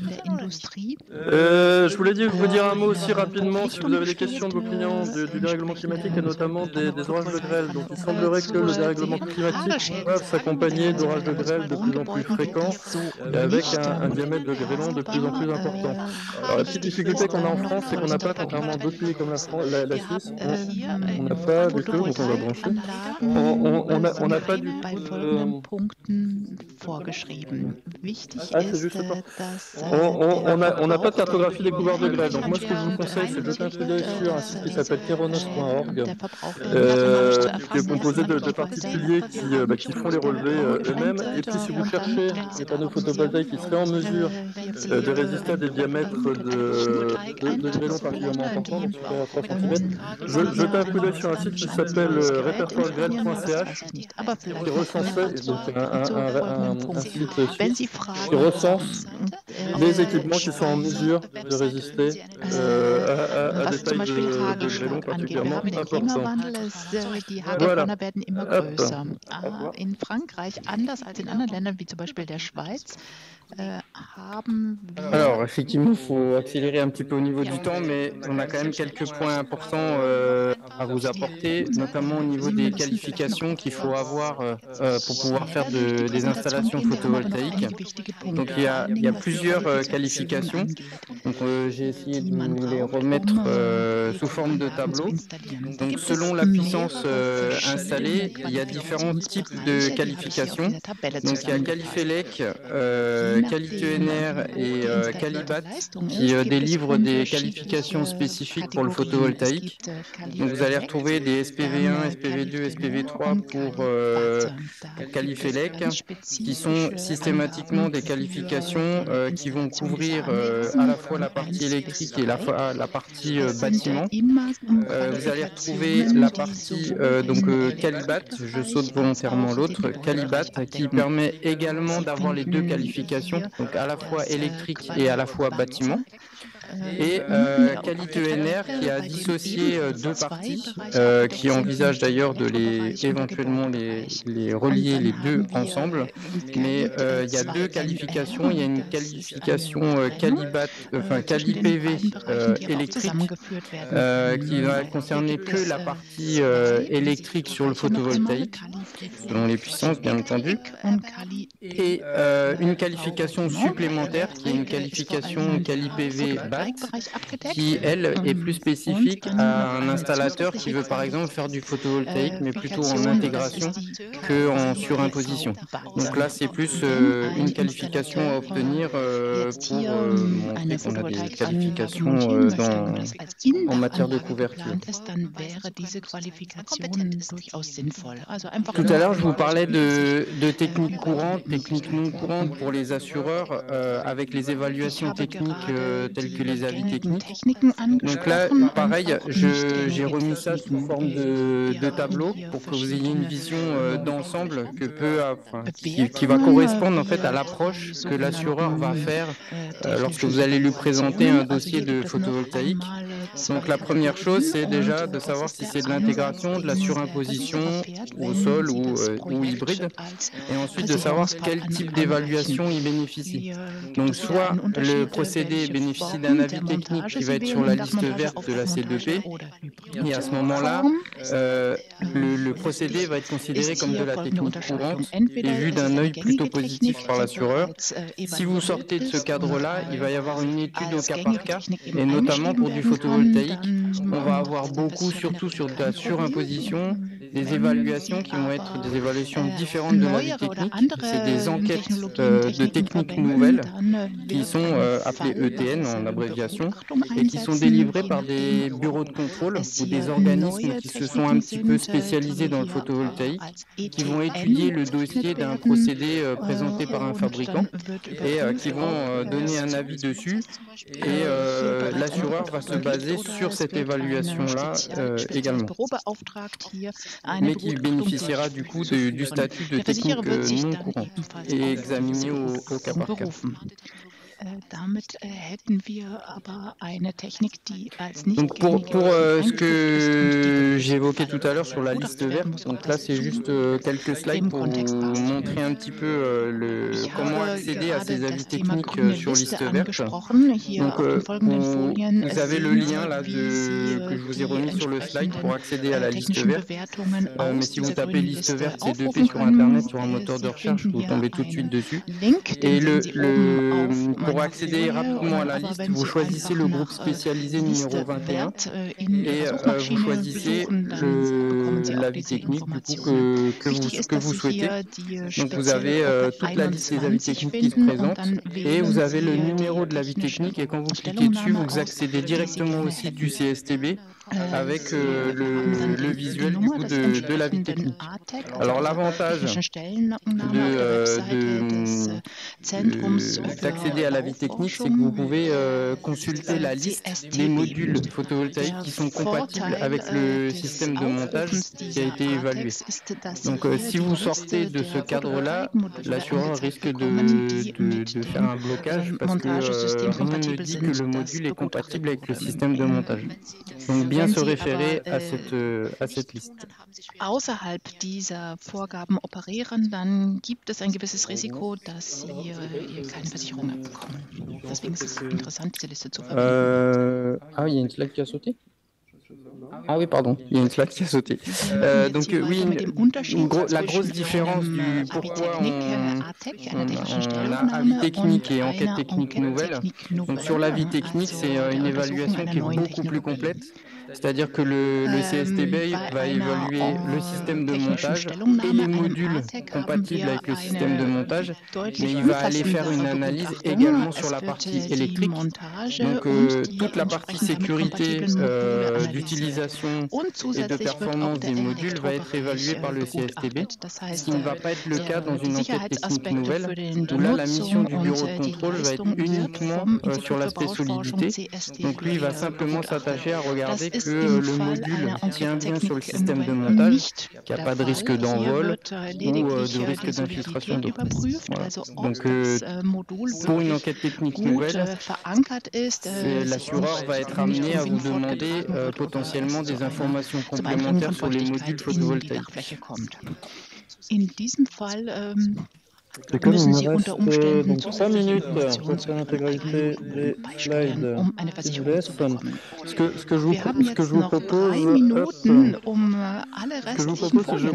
der Industrie.
Je voulais vous dire un mot aussi rapidement, si vous avez des questions de vos clients du dérèglement climatique et notamment des orages de grêle. Donc il semblerait que le dérèglement climatique doive s'accompagner d'orages de grêle de plus en plus fréquents et avec un diamètre de grêlon de plus en plus important. Alors la petite difficulté qu'on a en France, c'est qu'on n'a pas, contrairement à d'autres pays comme la Suisse, on n'a pas du tout, donc on va brancher, on n'a pas du tout... c'est juste ça. On n'a pas de cartographie des couverts de grêle. Donc moi, ce que je vous conseille, c'est de jeter un coup d'œil sur un site qui s'appelle keronos.org, qui est composé de particuliers qui font les relevés eux-mêmes. Et puis, si vous cherchez des panneaux photovoltaïques qui seraient en mesure de résister à des diamètres de grêlon particulièrement importants, donc supérieurs à 3 cm, jetez un coup d'œil sur un site qui s'appelle répertoiregrêle.ch, qui recense, donc un site qui recense des équipements qui sont en mesure de résister à des tailles de grêlon particulièrement importantes. Voilà.
In Frankreich, anders als in anderen Ländern wie zum Beispiel der Schweiz,
Alors, effectivement, il faut accélérer un petit peu au niveau du temps, mais on a quand même quelques points importants à vous apporter, notamment au niveau des qualifications qu'il faut avoir pour pouvoir faire des installations photovoltaïques. Donc, il y a il y a plusieurs qualifications. Donc, j'ai essayé de vous les remettre sous forme de tableau. Donc, selon la puissance installée, il y a différents types de qualifications. Donc, il y a Califelec, CaliTENR et Calibat qui délivrent des qualifications spécifiques pour le photovoltaïque. Donc, vous allez retrouver des SPV1, SPV2, SPV3 pour Califelec, qui sont systématiquement des qualifications qui vont couvrir à la fois la partie électrique et la partie bâtiment. Vous allez retrouver la partie Calibat, je saute volontairement l'autre, Calibat qui permet également d'avoir les deux qualifications, donc à la fois électrique et à la fois bâtiment. Et CaliTENR qui a dissocié deux parties, qui envisage d'ailleurs de éventuellement les relier les deux ensemble. Mais il y a deux qualifications. Il y a une qualification CaliPV électrique qui va concerner que la partie électrique sur le photovoltaïque, selon les puissances bien entendu. Et une qualification supplémentaire qui est une qualification CaliPV BAT, qui, elle, est plus spécifique à un installateur qui veut, par exemple, faire du photovoltaïque, mais plutôt en intégration qu'en surimposition. Donc là, c'est plus une qualification à obtenir pour montrer qu'on a des qualifications en matière de couverture. Tout à l'heure, je vous parlais de techniques courantes, techniques non courantes pour les assureurs, avec les évaluations techniques telles que les avis techniques. Donc là, pareil, j'ai remis ça sous forme de tableau pour que vous ayez une vision d'ensemble qui va correspondre en fait à l'approche que l'assureur va faire lorsque vous allez lui présenter un dossier de photovoltaïque. Donc la première chose, c'est déjà de savoir si c'est de l'intégration, de la surimposition au sol ou hybride, et ensuite de savoir quel type d'évaluation il bénéficie. Donc soit le procédé bénéficie d'un avis technique qui va être sur la liste verte de la C2P, et à ce moment-là, le procédé va être considéré comme de la technique courante et vu d'un œil plutôt positif par l'assureur. Si vous sortez de ce cadre-là, il va y avoir une étude au cas par cas, et notamment pour du photovoltaïque, on va avoir beaucoup, surtout sur de la surimposition, des évaluations qui vont être des évaluations différentes de l'avis technique. C'est des enquêtes de techniques nouvelles qui sont appelées ETN en abréviation et qui sont délivrées par des bureaux de contrôle ou des organismes qui se sont un petit peu spécialisés dans le photovoltaïque, qui vont étudier le dossier d'un procédé présenté par un fabricant et qui vont donner un avis dessus. Et l'assureur va se baser sur cette évaluation-là également, mais qui bénéficiera du coup du statut de technique non courante et examiné au cas par cas. Donc pour ce que j'évoquais tout à l'heure sur la liste verte, donc là c'est juste quelques slides pour vous montrer un petit peu comment accéder à ces avis techniques sur liste verte. Donc vous avez le lien là que je vous ai remis sur le slide pour accéder à la liste verte. Mais si vous tapez liste verte C2P sur internet sur un moteur de recherche, vous tombez tout de suite dessus. Et pour accéder rapidement à la liste, vous choisissez le groupe spécialisé numéro 21 et vous choisissez l'avis technique du coup, que vous souhaitez. Donc vous avez toute la liste des avis techniques qui se présentent et vous avez le numéro de l'avis technique, et quand vous cliquez dessus, vous accédez directement au site du CSTB avec le visuel du coup de l'avis technique. Alors l'avantage d'accéder à l'avis technique, c'est que vous pouvez consulter la liste des modules photovoltaïques qui sont compatibles avec le système de montage qui a été évalué. Donc si vous sortez de ce cadre-là, l'assureur risque de faire un blocage parce que rien ne dit que le module est compatible avec le système de montage. Donc bien se référer à cette liste.
Außerhalb dieser Vorgaben operieren, dann gibt es ein gewisses Risiko, dass Sie keine Versicherung abbekommen. Deswegen ist es interessant, diese Liste zu verwenden.
Ah, il y a une slide qui a sauté? Ah oui, pardon, il y a une slide qui a sauté. Donc oui, la grosse différence du pourquoi on a avis technique et enquête technique nouvelle. Donc sur l'avis technique, c'est une évaluation qui est beaucoup plus complète. C'est-à-dire que le CSTB va évaluer le système de montage et les modules compatibles avec le système de montage, mais il va aller faire une analyse également sur la partie électrique. Donc toute la partie sécurité d'utilisation et de performance des modules va être évaluée par le CSTB, ce qui ne va pas être le cas dans une enquête technique nouvelle, où là la mission du bureau de contrôle va être uniquement sur l'aspect solidité. Donc lui, il va simplement s'attacher à regarder que le module tient bien sur le système de montage, qu'il n'y a pas de risque d'envol ou de risque d'infiltration d'eau. Voilà. Donc pour une enquête technique nouvelle, l'assureur va être amené à vous demander potentiellement des informations complémentaires sur les modules photovoltaïques.
Et comme il me reste donc 5 minutes pour faire l'intégralité des slides qui vous laissent, ce que je vous propose, c'est de vous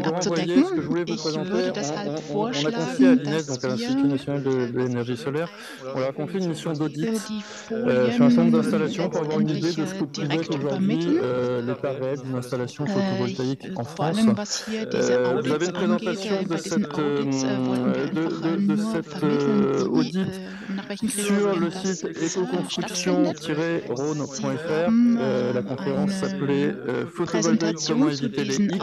renvoyer ce que je voulais vous présenter. On a confié à l'INES, donc à l'Institut national de l'énergie solaire, on leur a confié une mission d'audit sur un certain nombre d'installations pour avoir une idée de ce que pouvait aujourd'hui l'état réel d'une installation photovoltaïque en France. Vous avez une présentation de cet audit sur le site écoconstruction-rhône.fr. La conférence s'appelait Photovoltaïque, comment éviter les hic. Je ne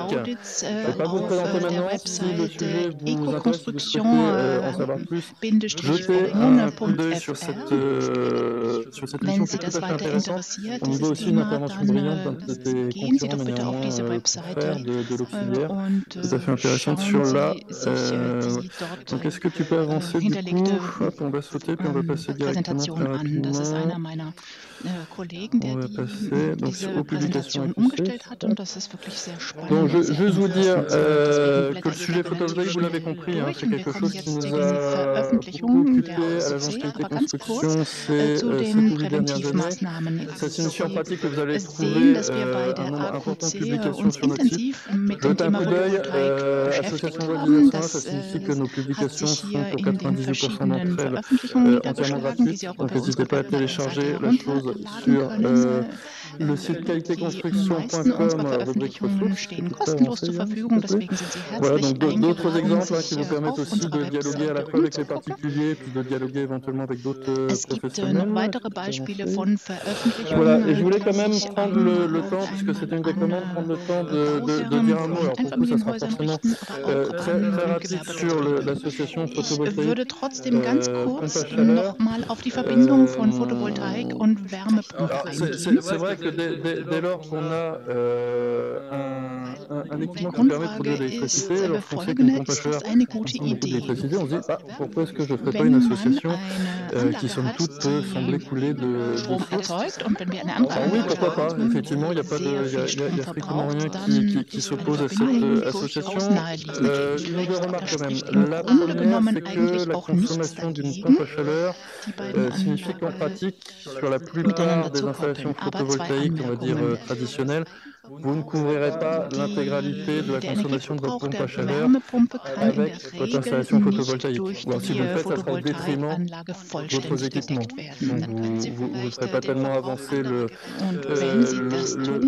vais pas vous présenter maintenant. Si le sujet vous intéresse, si vous souhaitez en savoir plus, jetez un coup d'œil sur cette émission qui est tout à fait intéressante. On y voit aussi une intervention brillante d'un de tes concurrents, manièrement frère de l'auxiliaire, tout à fait intéressante sur la... Donc est-ce que tu peux avancer du coup? Hop, on va sauter puis on va passer directement très rapidement. On va passer donc, aux publications. Donc je veux vous dire que le sujet photovoltaïque, vous l'avez compris, hein, c'est quelque chose qui nous a beaucoup occupé à l'agence qualité construction ces 8 dernières années. Ça signifie en pratique que vous allez trouver un nombre important de publications sur notre site. Jetez un coup d'œil, association Web 1901, ça signifie que nos publications sont pour 98% d'entre elles entièrement gratuites. Donc n'hésitez pas à télécharger la chose sur le site qualitéconstruction.com, rubrique ressources. Voilà, donc d'autres exemples qui vous permettent aussi de dialoguer à la fois avec les particuliers, puis de dialoguer éventuellement avec d'autres professionnels. Voilà, et je voulais quand même prendre le temps, puisque c'était une des commandes, prendre le temps de dire un mot. Alors pour vous, ça sera forcément très rapide sur l'association photovoltaïque pompe à chaleur. C'est vrai que dès lors qu'on a un équipement qui permet de produire de l'électricité, lorsqu'on sait qu'une pompe à chaleur consomme beaucoup d'électricité, on se dit pourquoi est-ce que je ne ferais pas une association qui somme toute peut sembler couler de source. Alors oui, pourquoi pas, effectivement, il n'y a strictement rien qui s'oppose à cette association. Une ou deux remarques quand même. La première, c'est que la consommation d'une pompe à chaleur signifie qu'en pratique, sur la plupart des installations photovoltaïques, on va dire traditionnelles, vous ne couvrirez pas l'intégralité de la consommation de votre pompe à chaleur avec votre installation photovoltaïque. Ou alors si vous le faites, ça sera au détriment d'autres équipements. Donc vous ne serez pas tellement avancé le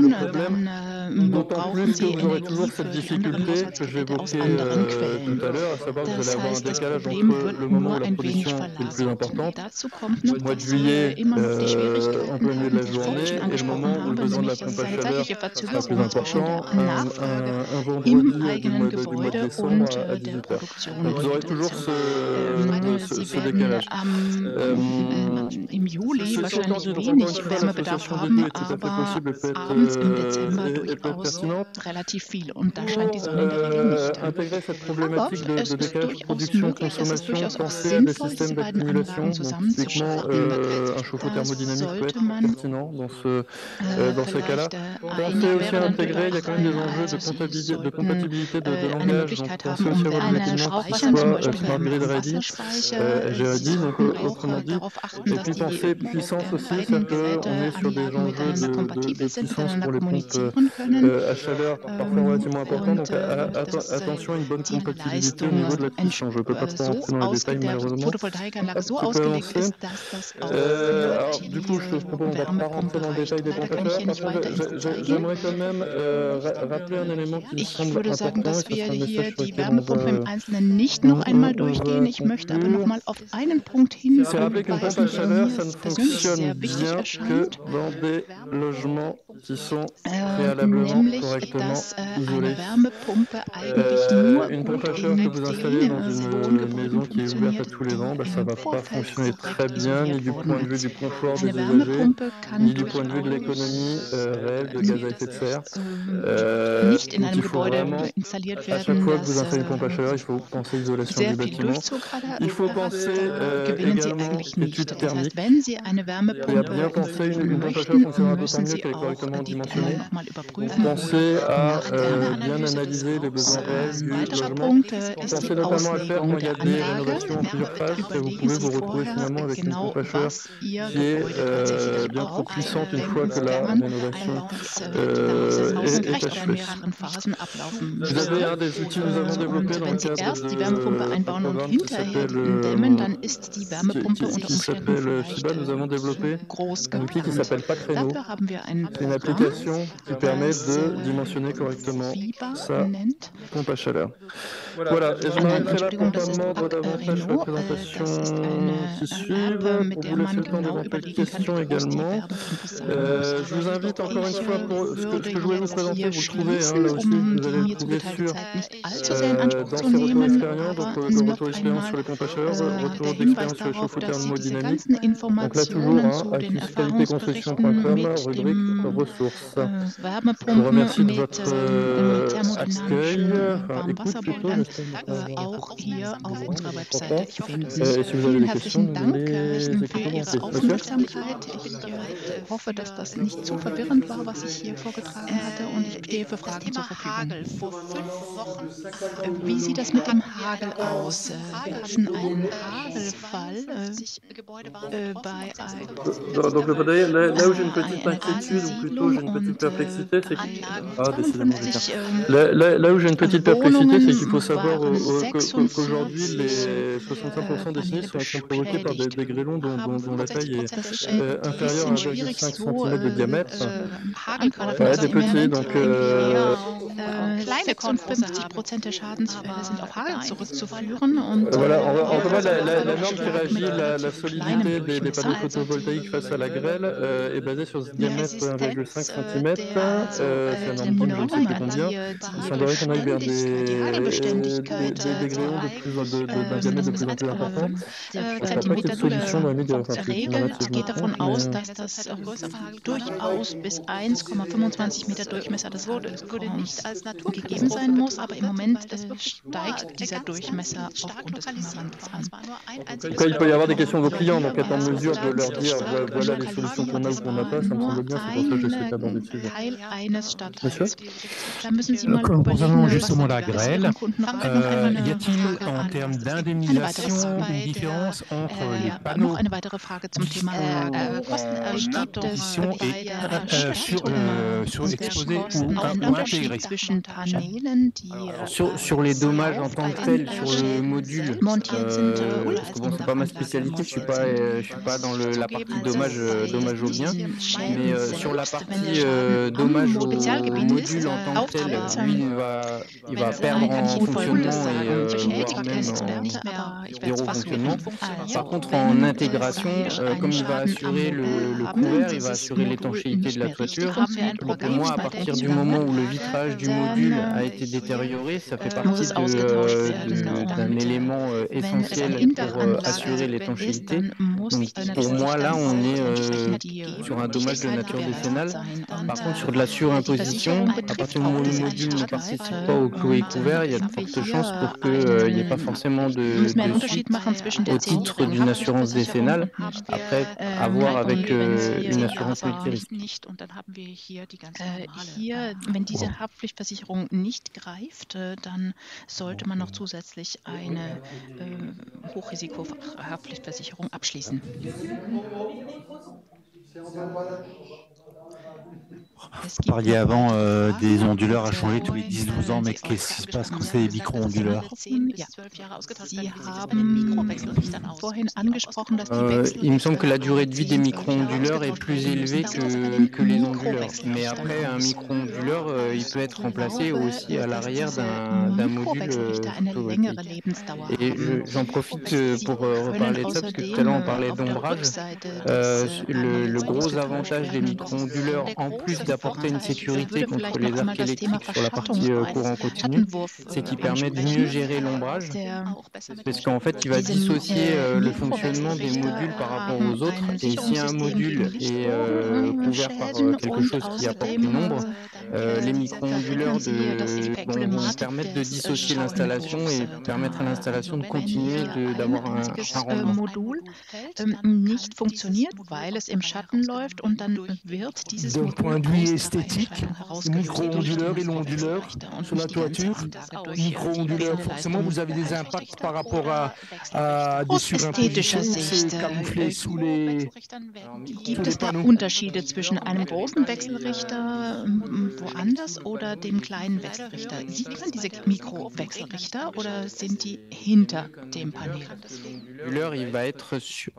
problème. D'autant plus que vous aurez toujours cette difficulté que j'évoquais tout à l'heure, à savoir que vous allez avoir un décalage entre le moment où la production est le plus importante, le mois de juillet, en plein milieu de la journée, et le moment où le besoin de la pompe à chaleur sera plus important, un vendredi du mois de décembre à 18h. Donc vous aurez toujours ce décalage. Ceci étant dit, donc encore une fois, l'association des deux est tout à fait possible et peut être pertinente. Intégrer cette problématique de décalage production-consommation, penser des systèmes d'accumulation, donc typiquement un chauffe-eau thermodynamique peut être pertinent dans ces cas-là. Penser aussi à intégrer, il y a quand même des enjeux de compatibilité de langage, donc penser aussi à avoir des équipements qui soient Smart Grid Ready, GRD, donc autrement dit, et puis penser puissance aussi, c'est-à-dire qu'on est sur des enjeux de puissance pour les pompes à chaleur parfois relativement importante. Donc attention à une bonne compatibilité au niveau de la puissance. Je ne peux pas trop rentrer dans les détails malheureusement. Hop, tu peux avancer. Alors, du coup, je te propose, on ne va pas rentrer dans le détail des pompes à chaleur. Par contre, j'aimerais quand même rappeler un élément qui me semble important.
Dass wir hier die Wärmepumpe im Einzelnen nicht noch einmal durchgehen. Ich möchte aber noch mal auf einen Punkt hinweisen, der mir persönlich sehr wichtig erscheint, nämlich, dass eine Wärmepumpe eigentlich nur
une pompe à chaleur que vous installez dans une maison qui est ouverte à tous les vents, ça ne va pas fonctionner très bien, ni du point de vue du confort des usagers, ni du point de vue de l'économie réelle de gaz à effet de serre.
Nicht in einem Gebäude installiert werden,
à chaque fois que vous installez une pompe à chaleur, il faut penser isolation du bâtiment. Il faut penser également études thermiques. Et à bien penser, une pompe à chaleur fonctionnera d'autant mieux qu'elle est correctement dimensionnée. Pensez à bien analyser les besoins réels du logement. Pensez notamment à le faire quand il y a des rénovations en plusieurs phases. Vous pouvez vous retrouver finalement avec une pompe à chaleur qui est bien trop puissante une fois que la rénovation est achevée. Vous avez un des outils que nous avons développé dans le cadre
die Wärmepumpe einbauen und hinterher dämmen, dann ist die Wärmepumpe unter Umständen vielleicht
nous avons développé
groß
un outil qui s'appelle Pacreno. C'est une application qui permet de dimensionner correctement sa pompe à chaleur. Voilà, et je m'arrêterai là pour pas mordre davantage la présentation qui suit, pour vous laisser le temps d'éventuelles questions également. Je vous invite encore une fois, pour ce que je voulais vous présenter, vous le trouvez, là aussi, vous allez le trouver sur dans ces retours d'expérience, donc le retour d'expérience sur les pompes à chaleur, retour d'expérience sur les chauffe-eau thermodynamique. Donc là toujours, acquisqualitéconstruction.com, rubrique ressources. Je vous remercie de votre accueil, écoute plutôt,
auch hier auf unserer Webseite finden.
Et si vous avez des questions,
für Ihre Aufmerksamkeit. Ich hoffe, dass das nicht zu verwirrend war, was ich hier vorgetragen hatte, und ich stehe für Fragen zur Verfügung. Wie sieht das mit dem Hagel aus? Wir hatten einen Hagelfall bei
donc là où j'ai une petite inquiétude, ou plutôt j'ai une petite perplexité, c'est là où j'ai une petite perplexité, c'est qu'il faut savoir qu'aujourd'hui les 65% des sinistres sont provoqués par des grêlons dont la taille est inférieure à 1,5 cm de diamètre. Des petits, donc
56% der Schadensfälle sind auf Hagel zurückzuführen. Und
voilà, en fait, la norme qui régit la solidité des panneaux photovoltaïques face à la grêle est basée sur ce diamètre 1,5 cm. C'est la norme BIM, je ne sais plus combien. Il semblerait qu'on aille vers des grêlons d'un diamètre de plus en plus important. Je ne sais pas quelle solution dans la média.
Geht davon aus, dass das durchaus bis 1,25 Meter Durchmesser des Hagels gegeben sein muss, aber im Moment steigt dieser Durchmesser aufgrund des Klimawandels an.
Il peut y avoir des questions de vos clients, donc être en mesure de leur dire voilà les solutions qu'on a ou qu'on n'a pas, ça me semble bien, c'est pour ça que je souhaite aborder le sujet.
Monsieur
concernant justement la grêle, y a-t-il en termes d'indemnisation une différence entre les panneaux Kostenerstattung sur exposés ou intégrés?
Sur les dommages en tant que tels, sur le module, parce que bon, c'est pas ma spécialité, je suis pas dans la partie dommage aux biens, mais sur la partie dommage au module en tant que tel, lui, il va perdre en fonctionnement et voire même en zéro fonctionnement. Par contre, en intégration, comme il va assurer le couvert, il va assurer l'étanchéité de la toiture. Donc pour moi, à partir du moment où le vitrage du module a été détérioré, ça fait partie d'un élément essentiel pour assurer l'étanchéité. Donc pour moi, là, on est sur un dommage de nature décennale. Par contre, sur de la surimposition, à partir du moment où le module ne participe pas au clos et couvert, il y a de fortes chances pour qu'il n'y ait pas forcément de suite au titre d'une assurance décennale. Après, à voir avec une assurance multirisque.
Hier, wenn diese Haftpflichtversicherung nicht greift, dann sollte man noch zusätzlich eine Hochrisiko-Haftpflichtversicherung abschließen.
Vous parliez avant des onduleurs à changer tous les 10-12 ans, mais qu'est-ce qui se passe quand c'est des micro-onduleurs?
Il me semble que la durée de vie des micro-onduleurs est plus élevée que les onduleurs. Mais après, un micro-onduleur, il peut être remplacé aussi à l'arrière d'un module photovoltaïque. Et j'en profite pour reparler de ça, parce que tout à l'heure on parlait d'ombrage. Le gros avantage des micro-onduleurs, en plus d'apporter une sécurité contre les arcs électriques sur la partie courant continu, c'est qu'il permet de mieux gérer l'ombrage, parce qu'en fait, il va dissocier le fonctionnement des modules par rapport aux autres, et si un module est couvert par quelque chose qui apporte une ombre, les micro-onduleurs vont permettre de dissocier l'installation et permettre à l'installation de continuer d'avoir un rendement.
D'un point de vue esthétique, micro-onduleur et l'onduleur sur la toiture, micro-onduleur, forcément vous avez des impacts par rapport à des surimpositions, c'est camouflé sous les
Gibt es da Unterschiede zwischen einem großen Wechselrichter woanders oder dem kleinen Wechselrichter? Sieht man diese Mikrowechselrichter oder sind die hinter dem Panel?
L'onduleur, il va être sur...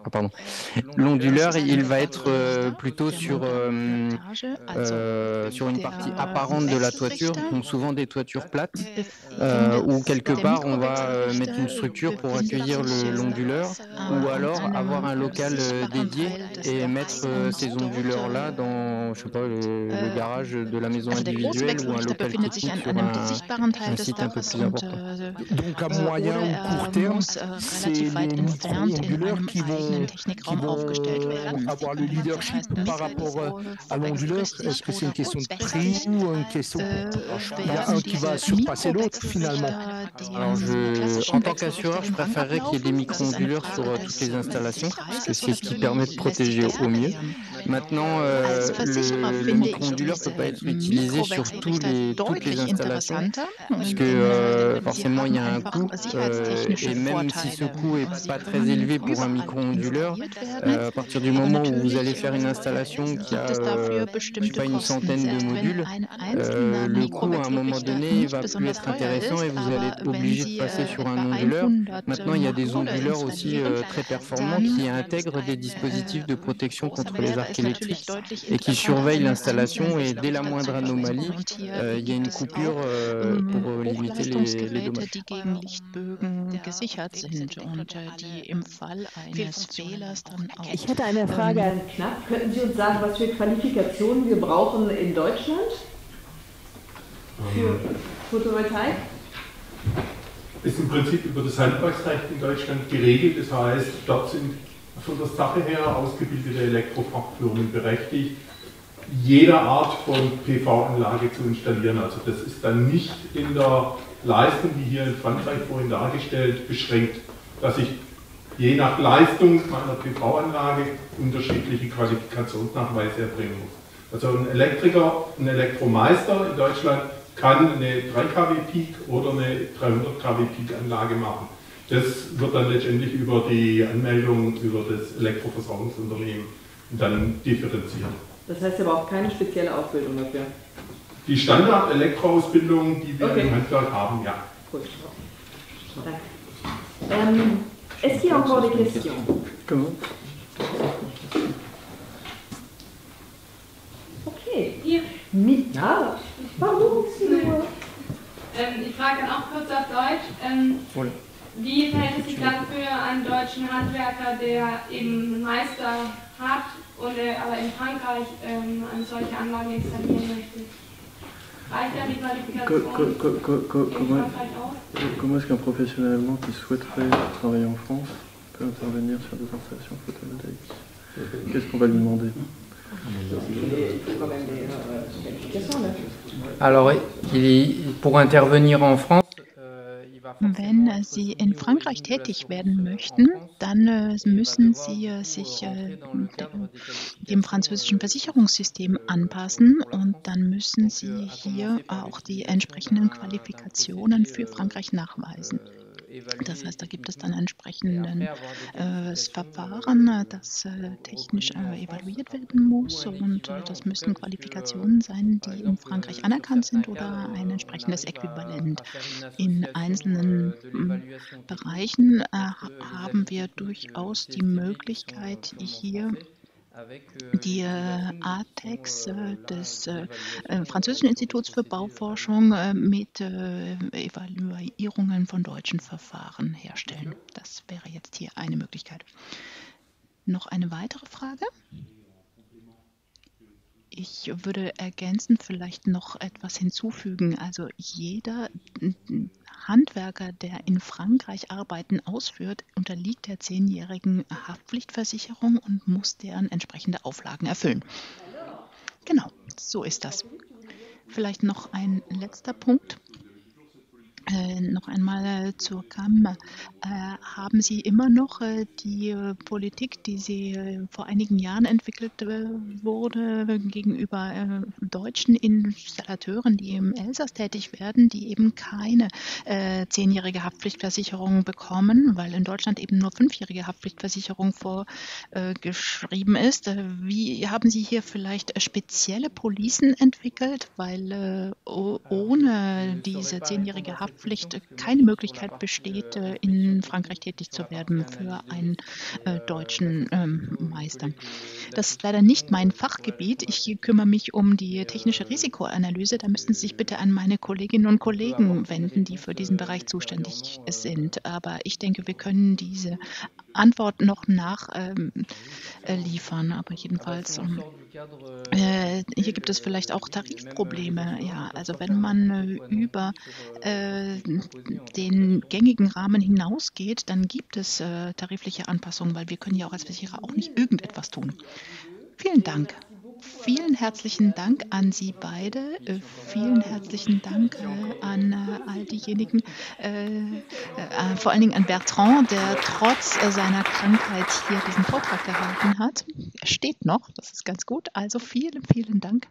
L'onduleur, il va être plutôt sur une partie apparente de la toiture, donc souvent des toitures plates, où quelque part on va mettre une structure pour accueillir l'onduleur, ou alors avoir un local dédié et mettre ces onduleurs-là dans, je sais pas, le garage de la maison individuelle ou un local technique sur un site un peu plus important.
Donc à moyen ou court terme, c'est les micro-onduleurs qui vont avoir le leadership par rapport à l'onduleur. Est-ce que c'est une question de prix ou une question... Il y a un qui va surpasser l'autre finalement?
Alors en tant qu'assureur, je préférerais qu'il y ait des micro-onduleurs sur toutes les installations, parce que c'est ce qui permet de protéger au mieux. Maintenant, le micro-onduleur ne peut pas être utilisé sur toutes les installations, puisque forcément il y a un coût, et même si ce coût n'est pas très élevé pour un micro-onduleur, à partir du moment où vous allez faire une installation qui a, je sais pas, une centaine de modules, le coût à un moment donné va plus être intéressant et vous allez être obligé de passer sur un onduleur. Maintenant, il y a des onduleurs aussi très performants qui intègrent des dispositifs de protection contre les arcs électriques et qui surveillent l'installation, et dès la moindre anomalie, il y a une coupure pour limiter les dommages.
Ich hätte eine Frage an Knapp. Könnten Sie uns sagen, was für Qualifikationen wir brauchen in Deutschland für Photovoltaik?
Ist im Prinzip über das Handwerksrecht in Deutschland geregelt. Das heißt, dort sind von der Sache her ausgebildete Elektrofachfirmen berechtigt, jede Art von PV-Anlage zu installieren. Also das ist dann nicht in der Leistung, wie hier in Frankreich vorhin dargestellt, beschränkt, dass ich je nach Leistung meiner PV-Anlage unterschiedliche Qualifikationsnachweise erbringen muss. Also ein Elektriker, ein Elektromeister in Deutschland kann eine 3 kW Peak oder eine 300 kW Peak Anlage machen. Das wird dann letztendlich über die Anmeldung über das Elektroversorgungsunternehmen dann differenziert.
Das heißt, er braucht keine spezielle Ausbildung dafür?
Die Standard-Elektroausbildung, die wir im Handwerk haben, ja.
Gut. Danke. Est-ce qu'il y a encore des questions?
Comment?
Okay. Ja, pardon, excusez-moi.
Ich frage dann auch kurz auf Deutsch. Wie verhält es sich dann für einen deutschen Handwerker, der eben einen Meister hat und aber in Frankreich eine solche Anlage installieren möchte? Reicht dann die Qualifikation in Frankreich aus?
Comment est-ce qu'un professionnel allemand qui souhaiterait travailler en France peut intervenir sur des installations photovoltaïques? Qu'est-ce qu'on va lui demander?
Alors, pour intervenir en France,
wenn Sie in Frankreich tätig werden möchten, dann müssen Sie sich dem französischen Versicherungssystem anpassen, und dann müssen Sie hier auch die entsprechenden Qualifikationen für Frankreich nachweisen. Das heißt, da gibt es dann entsprechenden Verfahren, das technisch evaluiert werden muss und das müssen Qualifikationen sein, die in Frankreich anerkannt sind oder ein entsprechendes Äquivalent. In einzelnen Bereichen haben wir durchaus die Möglichkeit, hier die ATEX des Französischen Instituts für Bauforschung mit Evaluierungen von deutschen Verfahren herstellen. Das wäre jetzt hier eine Möglichkeit. Noch eine weitere Frage? Ich würde ergänzend vielleicht noch etwas hinzufügen. Also jeder Handwerker, der in Frankreich Arbeiten ausführt, unterliegt der 10-jährigen Haftpflichtversicherung und muss deren entsprechende Auflagen erfüllen. Genau, so ist das. Vielleicht noch ein letzter Punkt. Noch einmal zur KAM. Haben Sie immer noch die Politik, die Sie vor einigen Jahren entwickelt wurde, gegenüber deutschen Installateuren, die im Elsass tätig werden, die eben keine 10-jährige Haftpflichtversicherung bekommen, weil in Deutschland eben nur 5-jährige Haftpflichtversicherung vorgeschrieben ist? Wie haben Sie hier vielleicht spezielle Policen entwickelt, weil ohne diese 10-jährige Haftpflicht keine Möglichkeit besteht, in Frankreich tätig zu werden für einen deutschen Meister. Das ist leider nicht mein Fachgebiet. Ich kümmere mich um die technische Risikoanalyse. Da müssten Sie sich bitte an meine Kolleginnen und Kollegen wenden, die für diesen Bereich zuständig sind. Aber ich denke, wir können diese Antwort noch nachliefern. Aber jedenfalls, hier gibt es vielleicht auch Tarifprobleme. Ja, also wenn man über den gängigen Rahmen hinausgeht, dann gibt es tarifliche Anpassungen, weil wir können ja auch als Versicherer auch nicht irgendetwas tun. Vielen Dank. Vielen herzlichen Dank an Sie beide. Vielen herzlichen Dank an all diejenigen, vor allen Dingen an Bertrand, der trotz seiner Krankheit hier diesen Vortrag gehalten hat. Er steht noch, das ist ganz gut. Also vielen, vielen Dank.